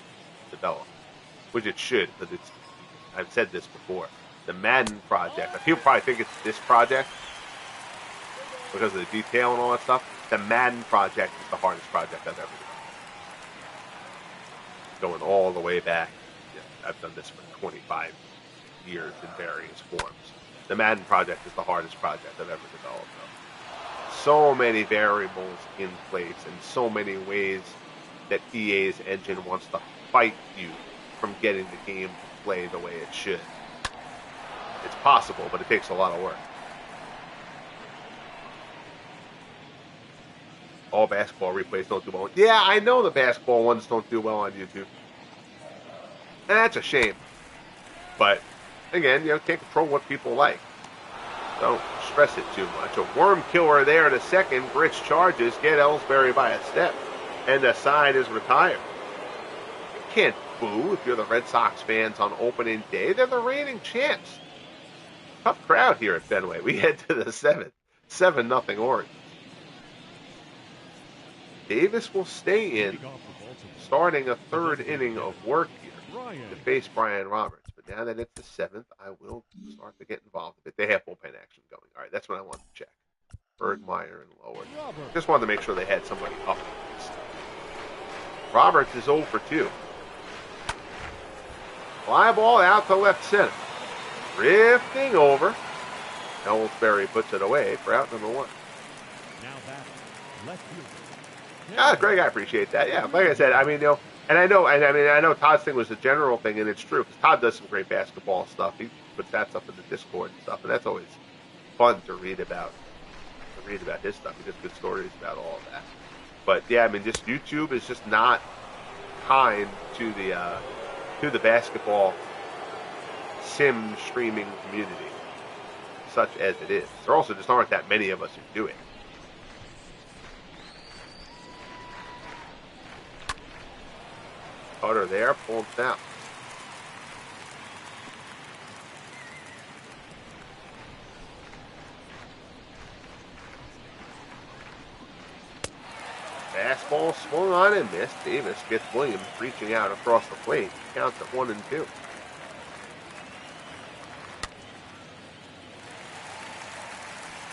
developed, which it should, because I've said this before, the Madden project, people probably think it's this project because of the detail and all that stuff. The Madden project is the hardest project I've ever done. Going all the way back. I've done this for 25 years in various forms. The Madden project is the hardest project I've ever developed. So many variables in place and so many ways that EA's engine wants to fight you from getting the game to play the way it should. It's possible, but it takes a lot of work. All basketball replays don't do well. Yeah, I know the basketball ones don't do well on YouTube. And that's a shame. But, again, can't control what people like. Don't stress it too much. A worm killer there to second. Grits charges, get Ellsbury by a step. And the side is retired. You can't boo if you're the Red Sox fans on opening day. They're the reigning champs. Tough crowd here at Fenway. We head to the 7th. 7-0 Orioles. Davis will stay in, starting a third inning of work here to face Brian Roberts. But now that it's the 7th, I will start to get involved a bit. They have bullpen action going. All right, that's what I wanted to check. Bergmeyer and lower. Just wanted to make sure they had somebody up next. Roberts is 0 for 2. Fly ball out to left center. Drifting over. Ellsbury puts it away for out number 1.
Now back, left field.
Greg, I appreciate that. Yeah, like I said, I mean, and I know Todd's thing was a general thing, and it's true because Todd does some great basketball stuff. He puts that stuff in the Discord and stuff, and that's always fun to read about. His stuff. He does good stories about all of that. But yeah, I mean, just YouTube is just not kind to the basketball sim streaming community, such as it is. There also just aren't that many of us who do it. Cutter there, pulled down. Curveball swung on and missed. Davis gets Williams reaching out across the plate. Counts at 1-2.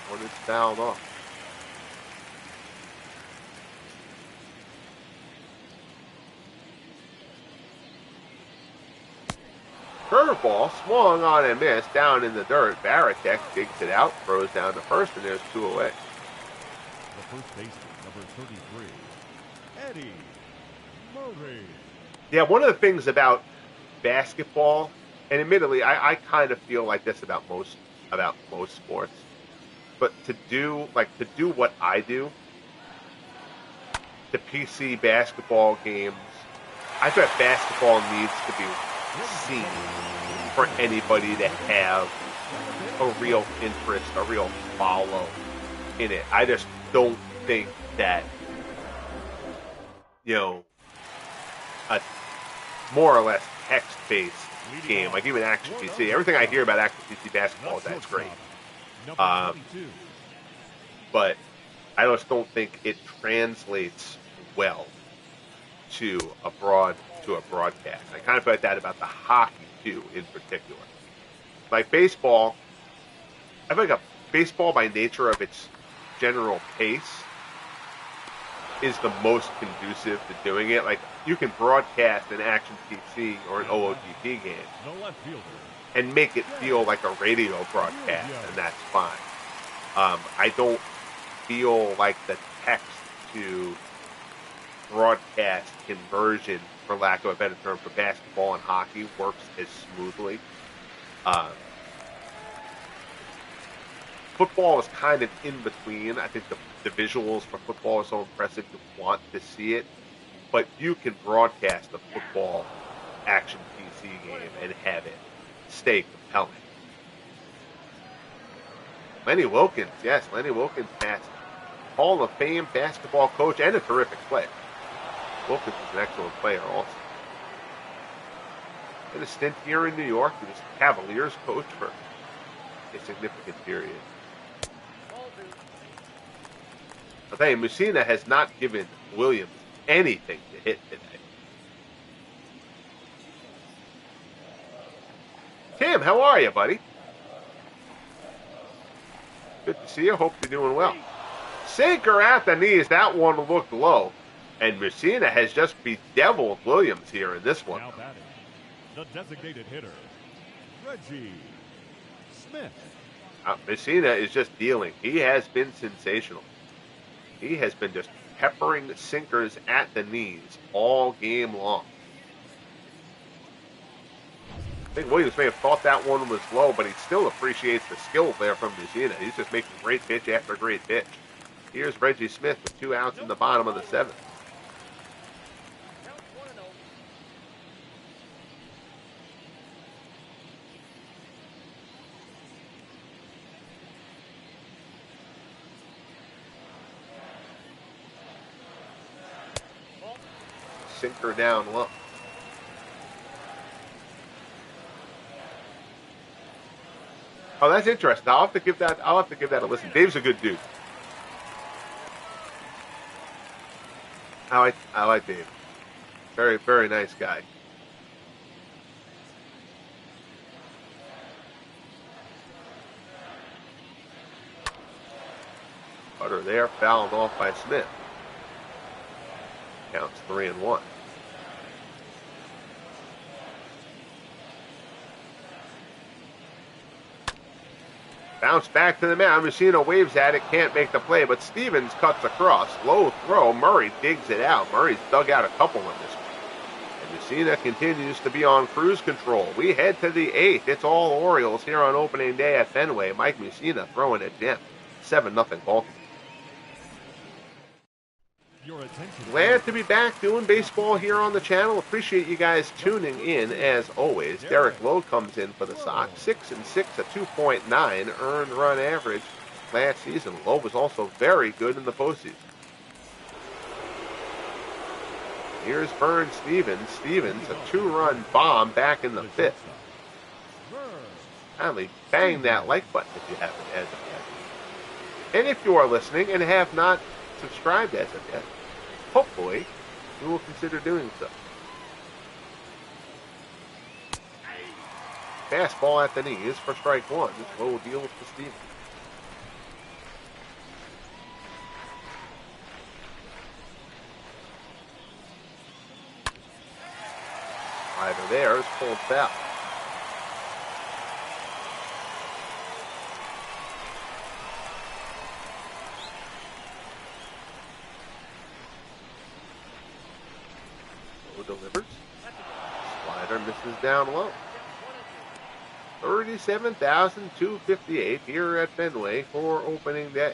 When it's fouled off. Curveball swung on and missed down in the dirt. Baratek digs it out, throws down to first, and there's 2 away.
The first baseman, number 33, Eddie Murray.
Yeah, one of the things about basketball, and admittedly, I kind of feel like this about most sports, but to do what I do, the PC basketball games, I bet basketball needs to be seen for anybody to have a real interest, a real follow in it. I just don't think that, a more or less text-based game, like even Action PC, everything I hear about Action PC basketball, that's great. But I just don't think it translates well to a broadcast. I kind of feel like that about the hockey too, in particular. Like baseball, I feel like baseball by nature of its general pace is the most conducive to doing it. Like you can broadcast an Action PC or an OOTP game and make it feel like a radio broadcast, and that's fine. I don't feel like the text to broadcast conversion, for lack of a better term, for basketball and hockey works as smoothly. Football is kind of in between. I think the visuals for football are so impressive you want to see it, but you can broadcast a football Action PC game and have it stay compelling. Lenny Wilkins, yes, Lenny Wilkins passed Hall of Fame basketball coach and a terrific player. Wilkins is an excellent player also. In a stint here in New York, he was Cavaliers coach for a significant period. I'll tell you, Mussina has not given Williams anything to hit today. Tim, how are you, buddy? Good to see you. Hope you're doing well. Sinker at the knees. That one looked low. And Mussina has just bedeviled Williams here in this one.
Now batting, the designated hitter, Reggie Smith.
Mussina is just dealing. He has been sensational. He has been just peppering sinkers at the knees all game long. I think Williams may have thought that one was low, but he still appreciates the skill there from Mussina. He's just making great pitch after great pitch. Here's Reggie Smith with 2 outs in the bottom of the 7th. Sinker down low. Oh, that's interesting. I'll have to give that a listen. Dave's a good dude. I like Dave. Very, very nice guy. Cutter there, fouled off by Smith. Counts 3-1. Bounce back to the mound. Mussina waves at it, can't make the play, but Stevens cuts across. Low throw. Murray digs it out. Murray's dug out a couple in this one. And Mussina continues to be on cruise control. We head to the 8th. It's all Orioles here on opening day at Fenway. Mike Mussina throwing it down. 7-0 Baltimore. Glad to be back doing baseball here on the channel. Appreciate you guys tuning in as always. Derek Lowe comes in for the Sox. 6-6, a 2.9 earned run average last season. Lowe was also very good in the postseason. Here's Vern Stevens. Stevens, a 2-run bomb back in the 5th. Kindly bang that like button if you haven't as of yet. And if you are listening and have not subscribed as of yet, hopefully, he will consider doing so. Fastball at the knees for strike one. Low deal to Stevens. Slider there is pulled foul. Low delivers. Slider misses down low. 37,258 here at Fenway for opening day.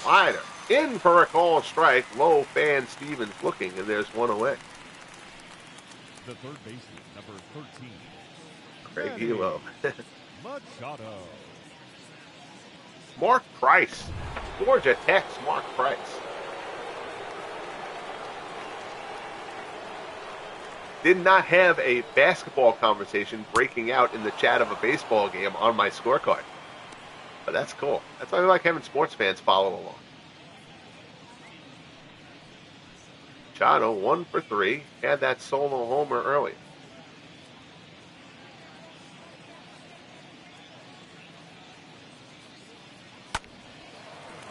Slider in for a call strike. Low. Fan Stevens looking, and there's one away.
The third baseman, number 13.
Craig Hilo.
Machado.
Mark Price. Georgia Tech's Mark Price. Did not have a basketball conversation breaking out in the chat of a baseball game on my scorecard. But that's cool. That's why I like having sports fans follow along. Machado 1 for 3. Had that solo homer earlier.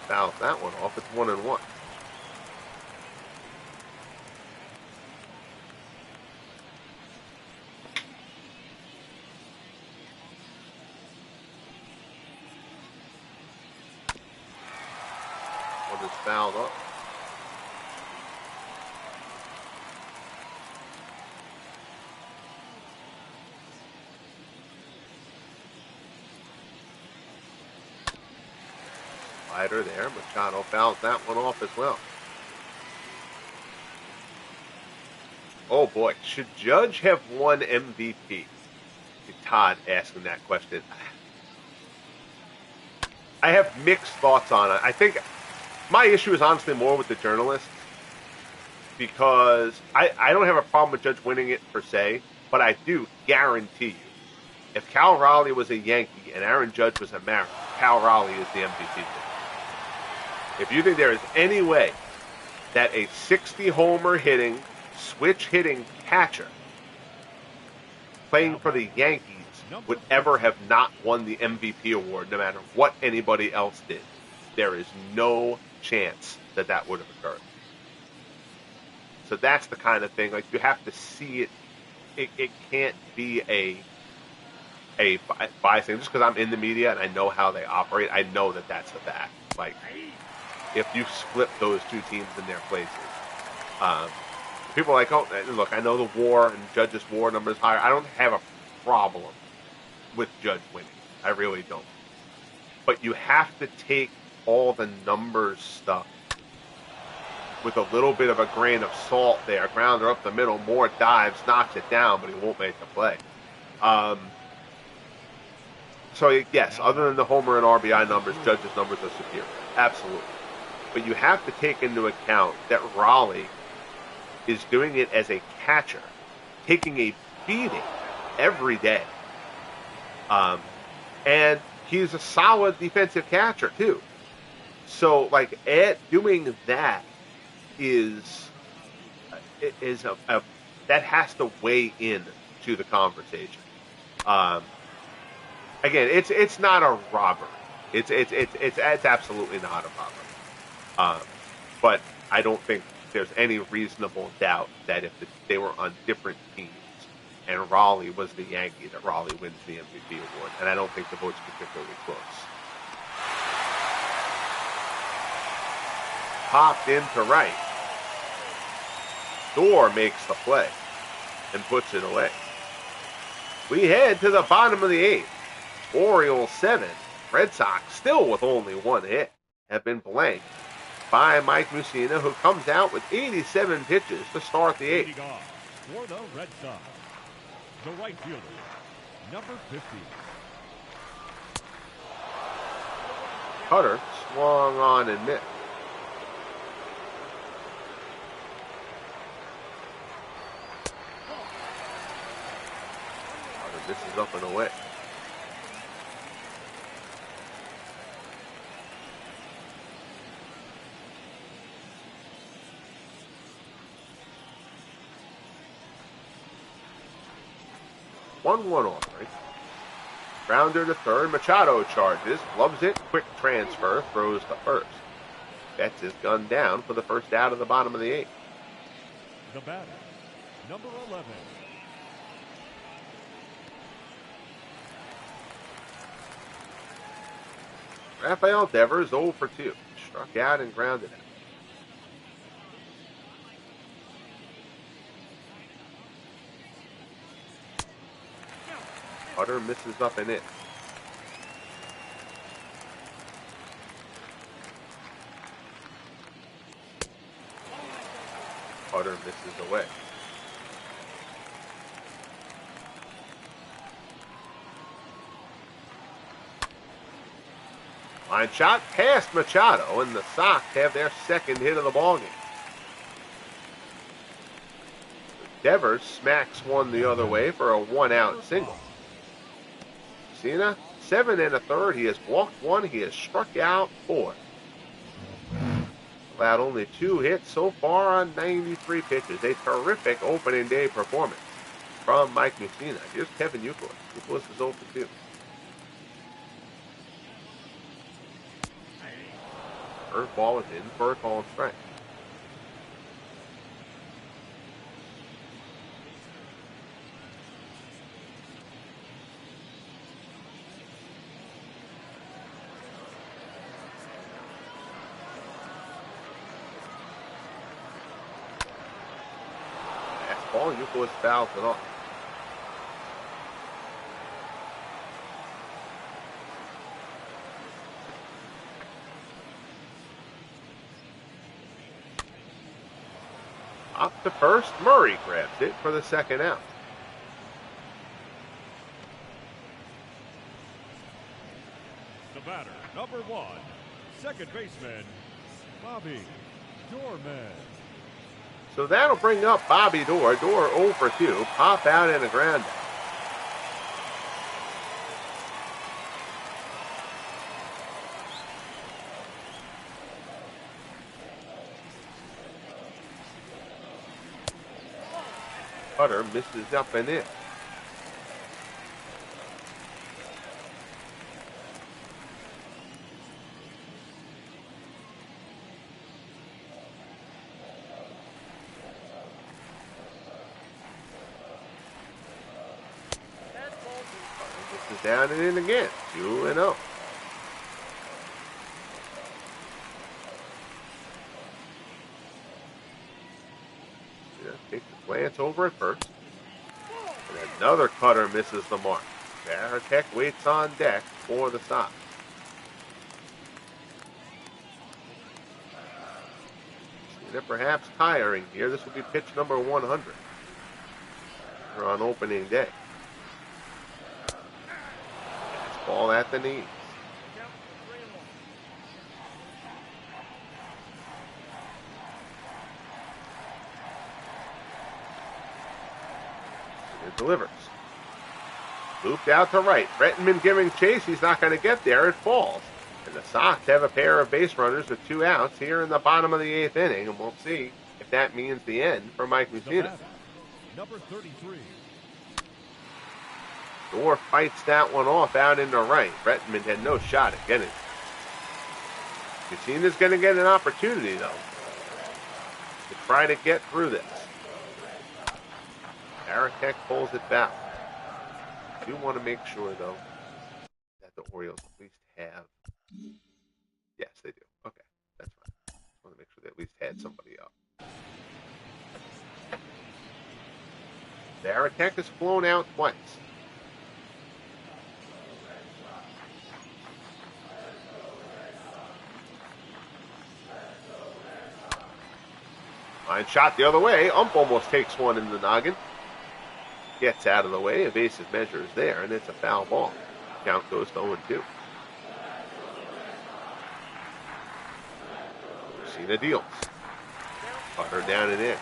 Fouls that one off. It's 1-1. One is fouled up. Slider there. Machado fouls that one off as well. Oh boy, should Judge have won MVP? Todd asking that question. I have mixed thoughts on it. I think my issue is honestly more with the journalists because I don't have a problem with Judge winning it per se, but I do guarantee you, if Cal Raleigh was a Yankee and Aaron Judge was a Marin, Cal Raleigh is the MVP. If you think there is any way that a 60-homer hitting, switch-hitting catcher playing for the Yankees would ever have not won the MVP award, no matter what anybody else did, there is no chance that that would have occurred. So that's the kind of thing, like, you have to see it. It can't be a bias thing. Just because I'm in the media and I know how they operate, I know that that's the fact. Like, if you split those two teams in their places. People are like, oh, look, I know the WAR and Judge's WAR number is higher. I don't have a problem with Judge winning. I really don't. But you have to take all the numbers stuff with a little bit of a grain of salt there. Grounder up the middle, more dives, knocks it down, but he won't make the play. So, yes, other than the homer and RBI numbers, Judge's numbers are superior. Absolutely. But you have to take into account that Raleigh is doing it as a catcher, taking a beating every day. And he's a solid defensive catcher, too. So, like, doing that that has to weigh in to the conversation. Again, it's not a robbery. It's absolutely not a robbery. But I don't think there's any reasonable doubt that if they were on different teams and Raleigh was the Yankee, that Raleigh wins the MVP award. And I don't think the vote's particularly close. Popped into right. Dorr makes the play and puts it away. We head to the bottom of the eighth. Orioles 7, Red Sox still with only one hit, have been blanked by Mike Mussina, who comes out with 87 pitches to start the eighth.
For the Red Sox, the right fielder, number 50.
Cutter swung on and missed. Cutter Misses up and away. One offering. Grounder to third. Machado charges. Gloves it. Quick transfer. Throws to first. Betts is gunned down for the first out of the bottom of the 8th.
The batter, number 11.
Rafael Devers 0 for 2. Struck out and grounded out. Cutter misses up and in. Cutter misses away. Line shot past Machado, and the Sox have their second hit of the ballgame. Devers smacks one the other way for a 1-out single. Mussina, 7 1/3. He has walked 1. He has struck out 4. Allowed only 2 hits so far on 93 pitches. A terrific opening day performance from Mike Mussina. Here's Kevin Youkilis. Youkilis is 0 for 2. Curveball is in for a call strike. Fastball, Youkilis fouls it off. Up to first, Murray grabs it for the second out.
The batter, number 1, second baseman, Bobby Doorman.
So that'll bring up Bobby Doerr. Doerr 0 for 2. Pop out and a ground out. Cutter misses up and in. This is down and in again. 2-0. Takes a glance over at first. And another cutter misses the mark. Baratek waits on deck for the Sox. They're perhaps tiring here. This will be pitch number 100. They're on opening day. Ball at the knees. It delivers. Looped out to right. Brettenman giving chase. He's not going to get there. It falls. And the Sox have a pair of base runners with 2 outs here in the bottom of the 8th inning. And we'll see if that means the end for Mike Mussina.
Number 33.
Doerr fights that one off out into right. Brettenman had no shot at getting it. Mussina's going to get an opportunity, though, to try to get through this. Baratek pulls it back. I do want to make sure, though, that the Orioles at least have... Yes, they do. Okay, that's fine. I want to make sure they at least had somebody up. Baratek has flown out twice. Line shot the other way. Ump almost takes one in the noggin. Gets out of the way. A bases measure is there, and it's a foul ball. Count goes to 0-2. Mussina deals. Cutter down and in.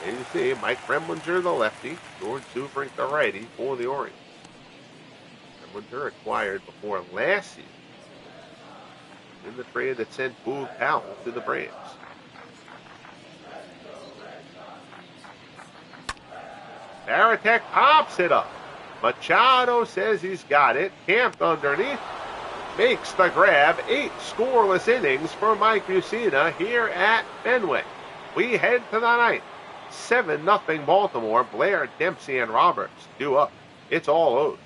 And you see Mike Remlinger, the lefty, George Zubrink, the righty for the Orioles. Remlinger acquired before last season in the trade that sent Boog Powell to the Braves. Varitek pops it up. Machado says he's got it. Camped underneath. Makes the grab. 8 scoreless innings for Mike Mussina here at Fenway. We head to the ninth. 7-0 Baltimore. Blair, Dempsey, and Roberts due up. It's all O's.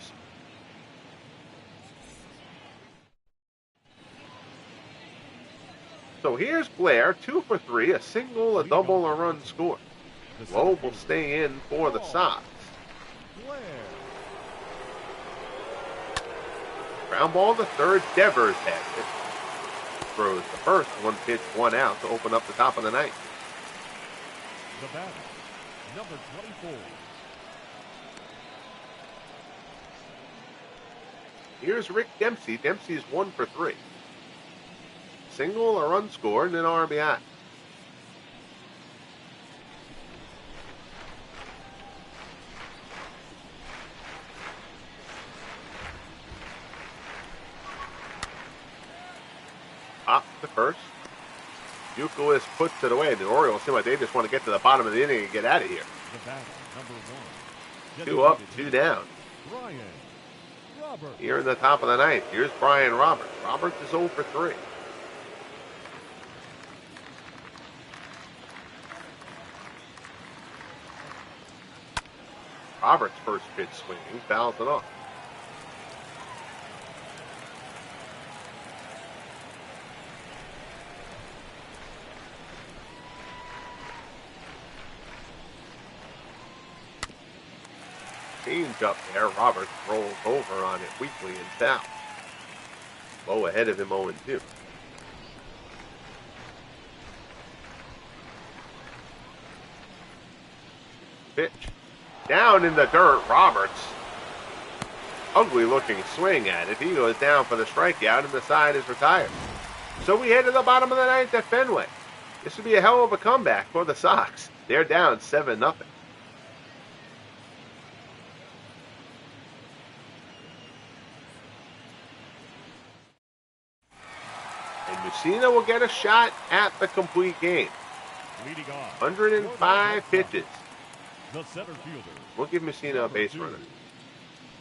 So here's Blair, 2 for 3, a single, a double, a run scored. Loeb will stay in for the Sox. Ground ball to third. Devers has it. Throws the first, 1 pitch, 1 out to open up the top of the ninth.
The batter, number 24.
Here's Rick Dempsey. Dempsey's 1 for 3. Single, a run scored, and an RBI. Up the first. Euclid puts it away. The Orioles seem like they just want to get to the bottom of the inning and get out of here.
The batter, number 1.
2 up, 2 down.
Brian Roberts.
Here in the top of the ninth, here's Brian Roberts. Roberts is 0 for 3. Roberts' first pitch swinging, fouls it off. Change up there. Roberts rolls over on it weakly and foul. Low ahead of him 0-2. Pitch. Down in the dirt, Roberts. Ugly looking swing at it. He goes down for the strikeout and the side is retired. So we head to the bottom of the ninth at Fenway. This would be a hell of a comeback for the Sox. They're down 7-0. And Mussina will get a shot at the complete game.
Leading off,
105 pitches.
the center fielder.
We'll give Mussina a base runner.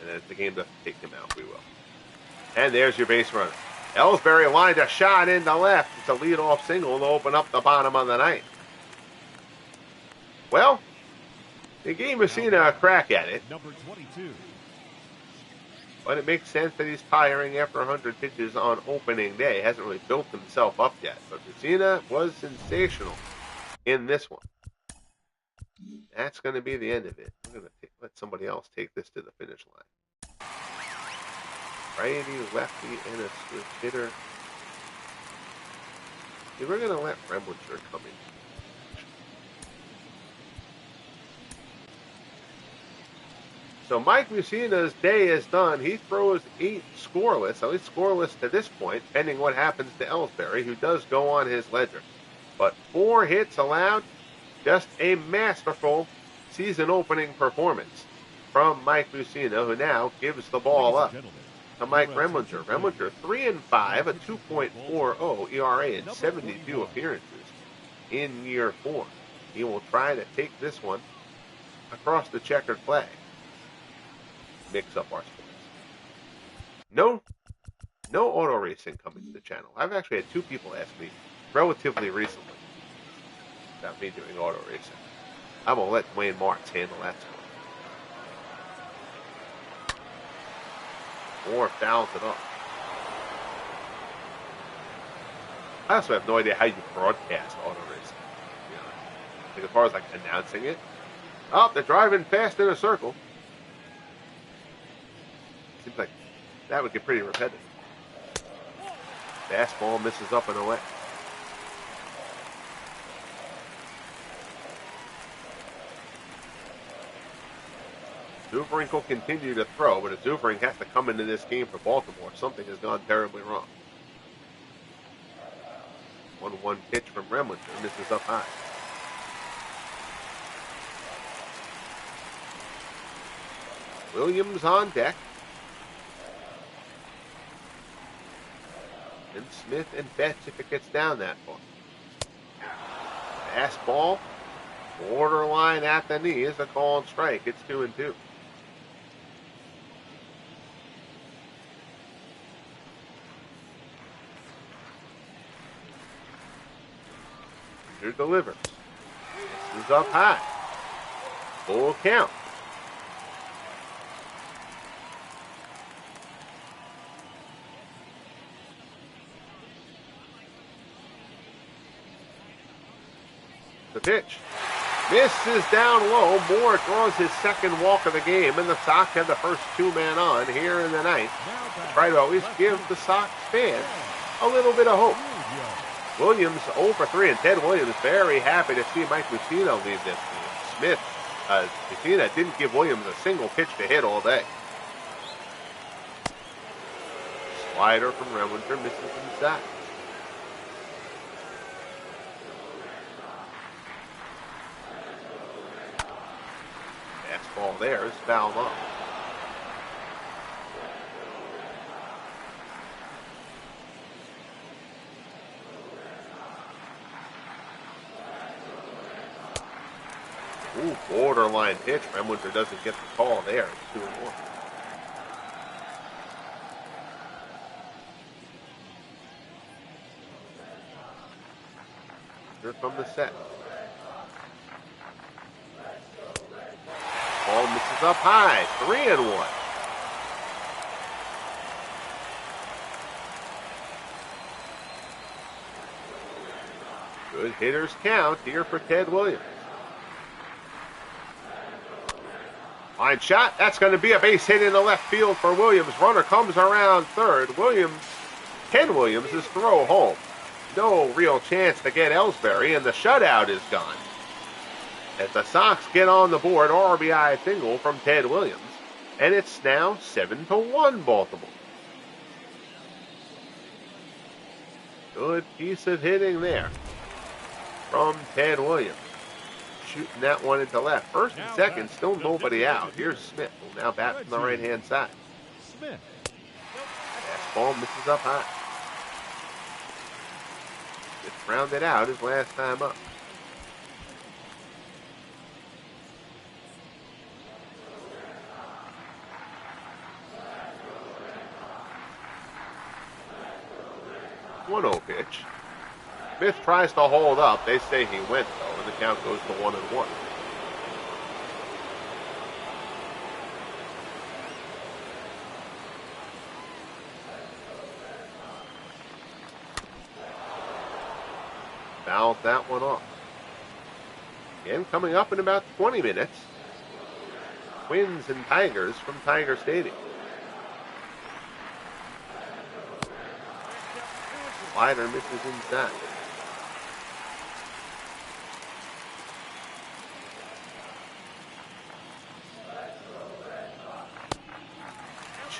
And then if the game doesn't take him out, we will. And there's your base runner. Ellsbury lined a shot into left. It's a leadoff single to open up the bottom of the ninth. Well, they gave Mussina a crack at it.
Number 22.
But it makes sense that he's tiring after 100 pitches on opening day. Hasn't really built himself up yet. But Mussina was sensational in this one. That's going to be the end of it. I'm going to let somebody else take this to the finish line. Righty, lefty, and a switch hitter. See, we're going to let Remlinger come in. So Mike Mussina's day is done. He throws 8 scoreless, at least scoreless to this point, pending what happens to Ellsbury, who does go on his ledger. But 4 hits allowed, just a masterful season-opening performance from Mike Mussina, who now gives the ball up to Mike Remlinger. Remlinger 3-5, a 2.40 ERA in 72 appearances in year 4. He will try to take this one across the checkered flag. Mix up our sports. No auto racing coming to the channel. I've actually had 2 people ask me relatively recently about me doing auto racing. I'm going to let Dwayne Marks handle that sport. Moore fouls it off. I also have no idea how you broadcast auto racing. You know, like as far as like announcing it. Oh, they're driving fast in a circle. Seems like that would get pretty repetitive. Fastball misses up and away. Zubrink will continue to throw, but if Zubrink has to come into this game for Baltimore, something has gone terribly wrong. 1-1 pitch from Remlinger, misses up high. Williams on deck. And Smith and Betts if it gets down that far. Fastball, borderline at the knee is a called strike. It's 2-2. Pitcher delivers. This is up high. Full count. The pitch. Misses down low. Moore draws his second walk of the game, and the Sox have the first two-man on here in the ninth. Try to always give the Sox fans a little bit of hope. Williams 0 for 3, and Ted Williams very happy to see Mike Mussina leave this game. Mussina didn't give Williams a single pitch to hit all day. Slider from Remwinder misses inside. Fastball there is fouled off. Ooh, borderline pitch. Remwinder doesn't get the call there. It's 2-1. Here from the set. Ball misses up high. 3-1. Good hitters count here for Ted Williams. Line shot. That's going to be a base hit in the left field for Williams. Runner comes around third. Ken Williams' throw home. No real chance to get Ellsbury, and the shutout is gone. As the Sox get on the board, RBI single from Ted Williams, and it's now 7-1 Baltimore. Good piece of hitting there from Ted Williams. Shooting that one into left. First and second, still nobody out. Here's Smith, who now bats from the right-hand side.
Smith.
Fastball misses up high. It's rounded out his last time up. One 1-0 pitch. Smith tries to hold up. They say he went, though, and the count goes to 1-1. Fouls that one off. Again, coming up in about 20 minutes. Twins and Tigers from Tiger Stadium. Slider misses inside.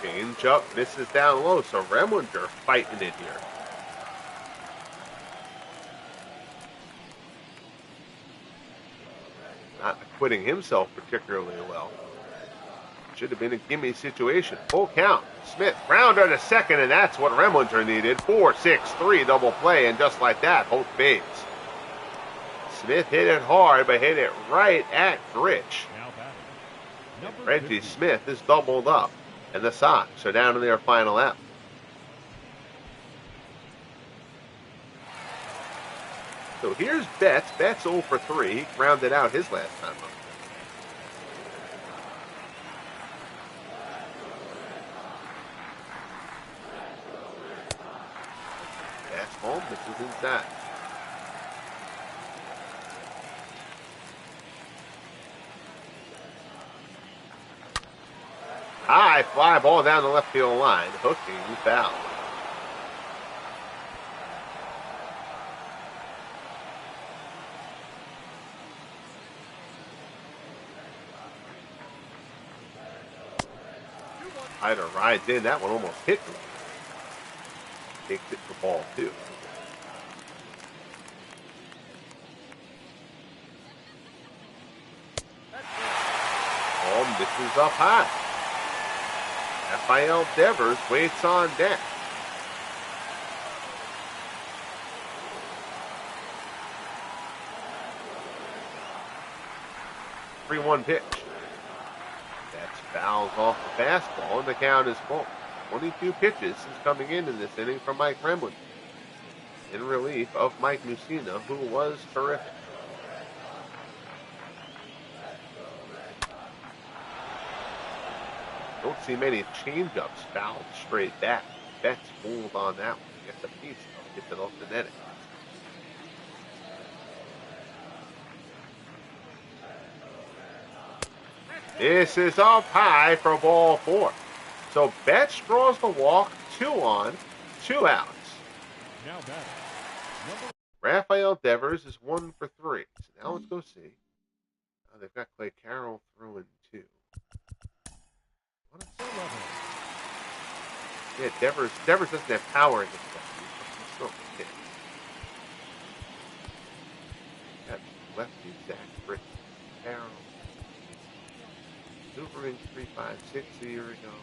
Change up, misses down low, so Remwinder fighting it here. Not acquitting himself particularly well. Should have been a gimme situation. Full count. Smith grounder to second, and that's what Remwinder needed. 4-6-3 double play, and just like that, Holt fades. Smith hit it hard, but hit it right at Grich. Reggie Smith is doubled up, and the Sox are down to their final out. So here's Betts. Betts 0 for 3. He grounded out his last time up. Fastball misses inside. High fly ball down the left field line. Hooking foul. Hyder rides in. That one almost hit him. Takes it for ball two. Ball misses up high. Rafael Devers waits on deck. 3-1 pitch. That's fouls off the fastball, and the count is full. 22 pitches is coming in this inning from Mike Remlin, in relief of Mike Mussina, who was terrific. Don't see many changeups fouled straight back. Betts fooled on that one. Gets a piece of it, gets it off the netting. This is up high for ball 4. So Betts draws the walk, 2 on, 2 outs.
Now back.
Rafael Devers is 1 for 3. So now let's go see. Oh, they've got Clay Carroll throwing 2. Yeah, Devers doesn't have power against lefties, but he's still a hit. That's lefty Zach Britt Carroll. Dubring's 3.56 a year ago.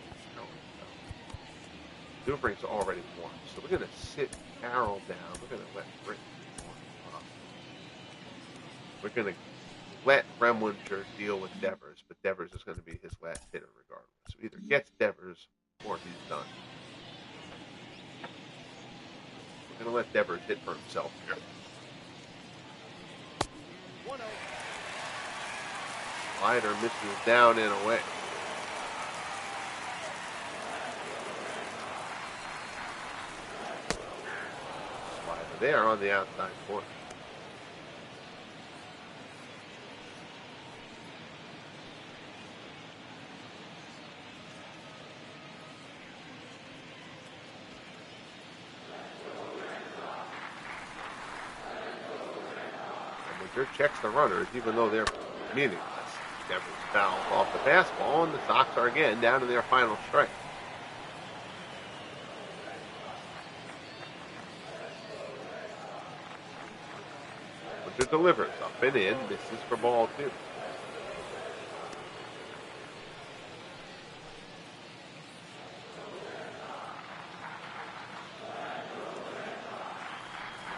Dubring's already won, so we're going to sit Carroll down. We're going to let Britt warm up. We're going to let Remlinger deal with Devers, but Devers is going to be his last hitter regardless. So either gets Devers or he's done. We're going to let Devers hit for himself here.
1-0.
Slider misses down and away. Slider there on the outside corner. Remlinger checks the runners even though they're meaningless. Devers fouls off the fastball, and the Sox are again down to their final strike. Winter delivers up and in, misses for ball 2.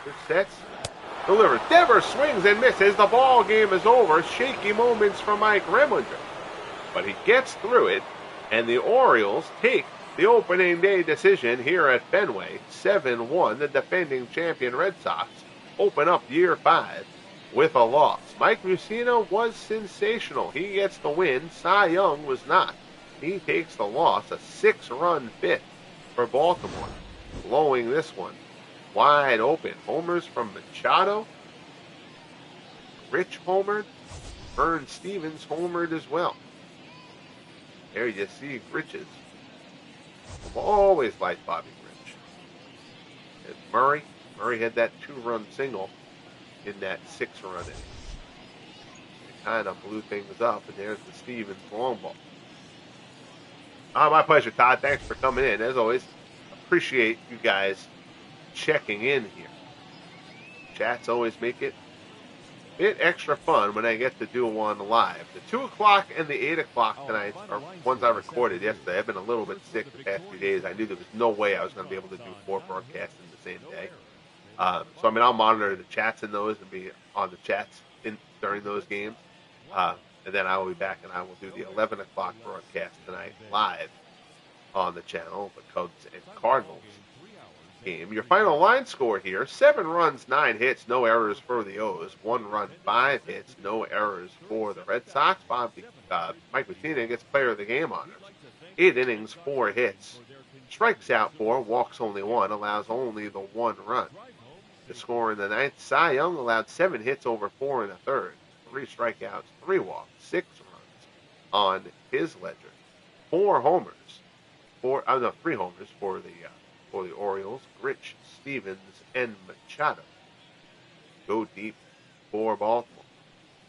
Winter sets. Delivers. Devers swings and misses. The ball game is over. Shaky moments from Mike Remlinger. But he gets through it, and the Orioles take the opening day decision here at Fenway. 7-1. The defending champion Red Sox open up year 5 with a loss. Mike Mussina was sensational. He gets the win. Cy Young was not. He takes the loss. A 6-run fifth for Baltimore, blowing this one wide open. Homers from Machado. Rich homered. Vern Stevens homered as well. There you see Rich's. I've always liked Bobby Rich. And Murray had that 2-run single in that 6-run inning. It kind of blew things up, and there's the Stevens long ball. My pleasure, Todd. Thanks for coming in. As always, appreciate you guys checking in here. Chats always make it a bit extra fun when I get to do one live. The 2 o'clock and the 8 o'clock tonight are ones I recorded yesterday. I've been a little bit sick the past few days. I knew there was no way I was going to be able to do 4 broadcasts in the same day. So, I'll monitor the chats in those and be on the chats during those games. And then I will be back and I will do the 11 o'clock broadcast tonight live on the channel, the Cubs and Cardinals game. Your final line score here: 7 runs, 9 hits, no errors for the O's. 1 run, 5 hits, no errors for the Red Sox. Mike Mussina gets player of the game honors. 8 innings, 4 hits. Strikes out 4, walks only 1, allows only the 1 run. The score in the 9th: Cy Young allowed 7 hits over 4 1/3. 3 strikeouts, 3 walks, 6 runs on his ledger. 3 homers for the Orioles: Rich, Stevens, and Machado. Go deep for Baltimore.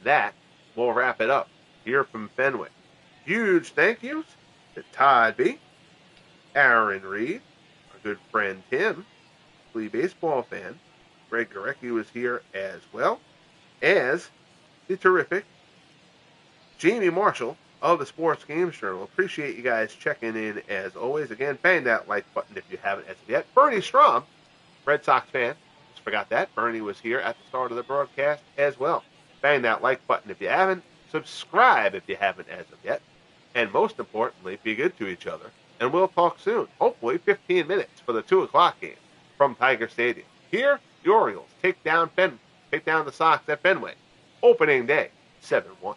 That will wrap it up here from Fenway. Huge thank yous to Todd B., Aaron Reed, our good friend Tim, Flea baseball fan. Greg Gorecki was here as well as the terrific Jamie Marshall of the Sports Games Journal. Appreciate you guys checking in as always. Again, bang that like button if you haven't as of yet. Bernie Strom, Red Sox fan, just forgot that. Bernie was here at the start of the broadcast as well. Bang that like button if you haven't. Subscribe if you haven't as of yet. And most importantly, be good to each other. And we'll talk soon. Hopefully 15 minutes for the 2 o'clock game from Tiger Stadium. Here, the Orioles take down the Sox at Fenway. Opening day, 7-1.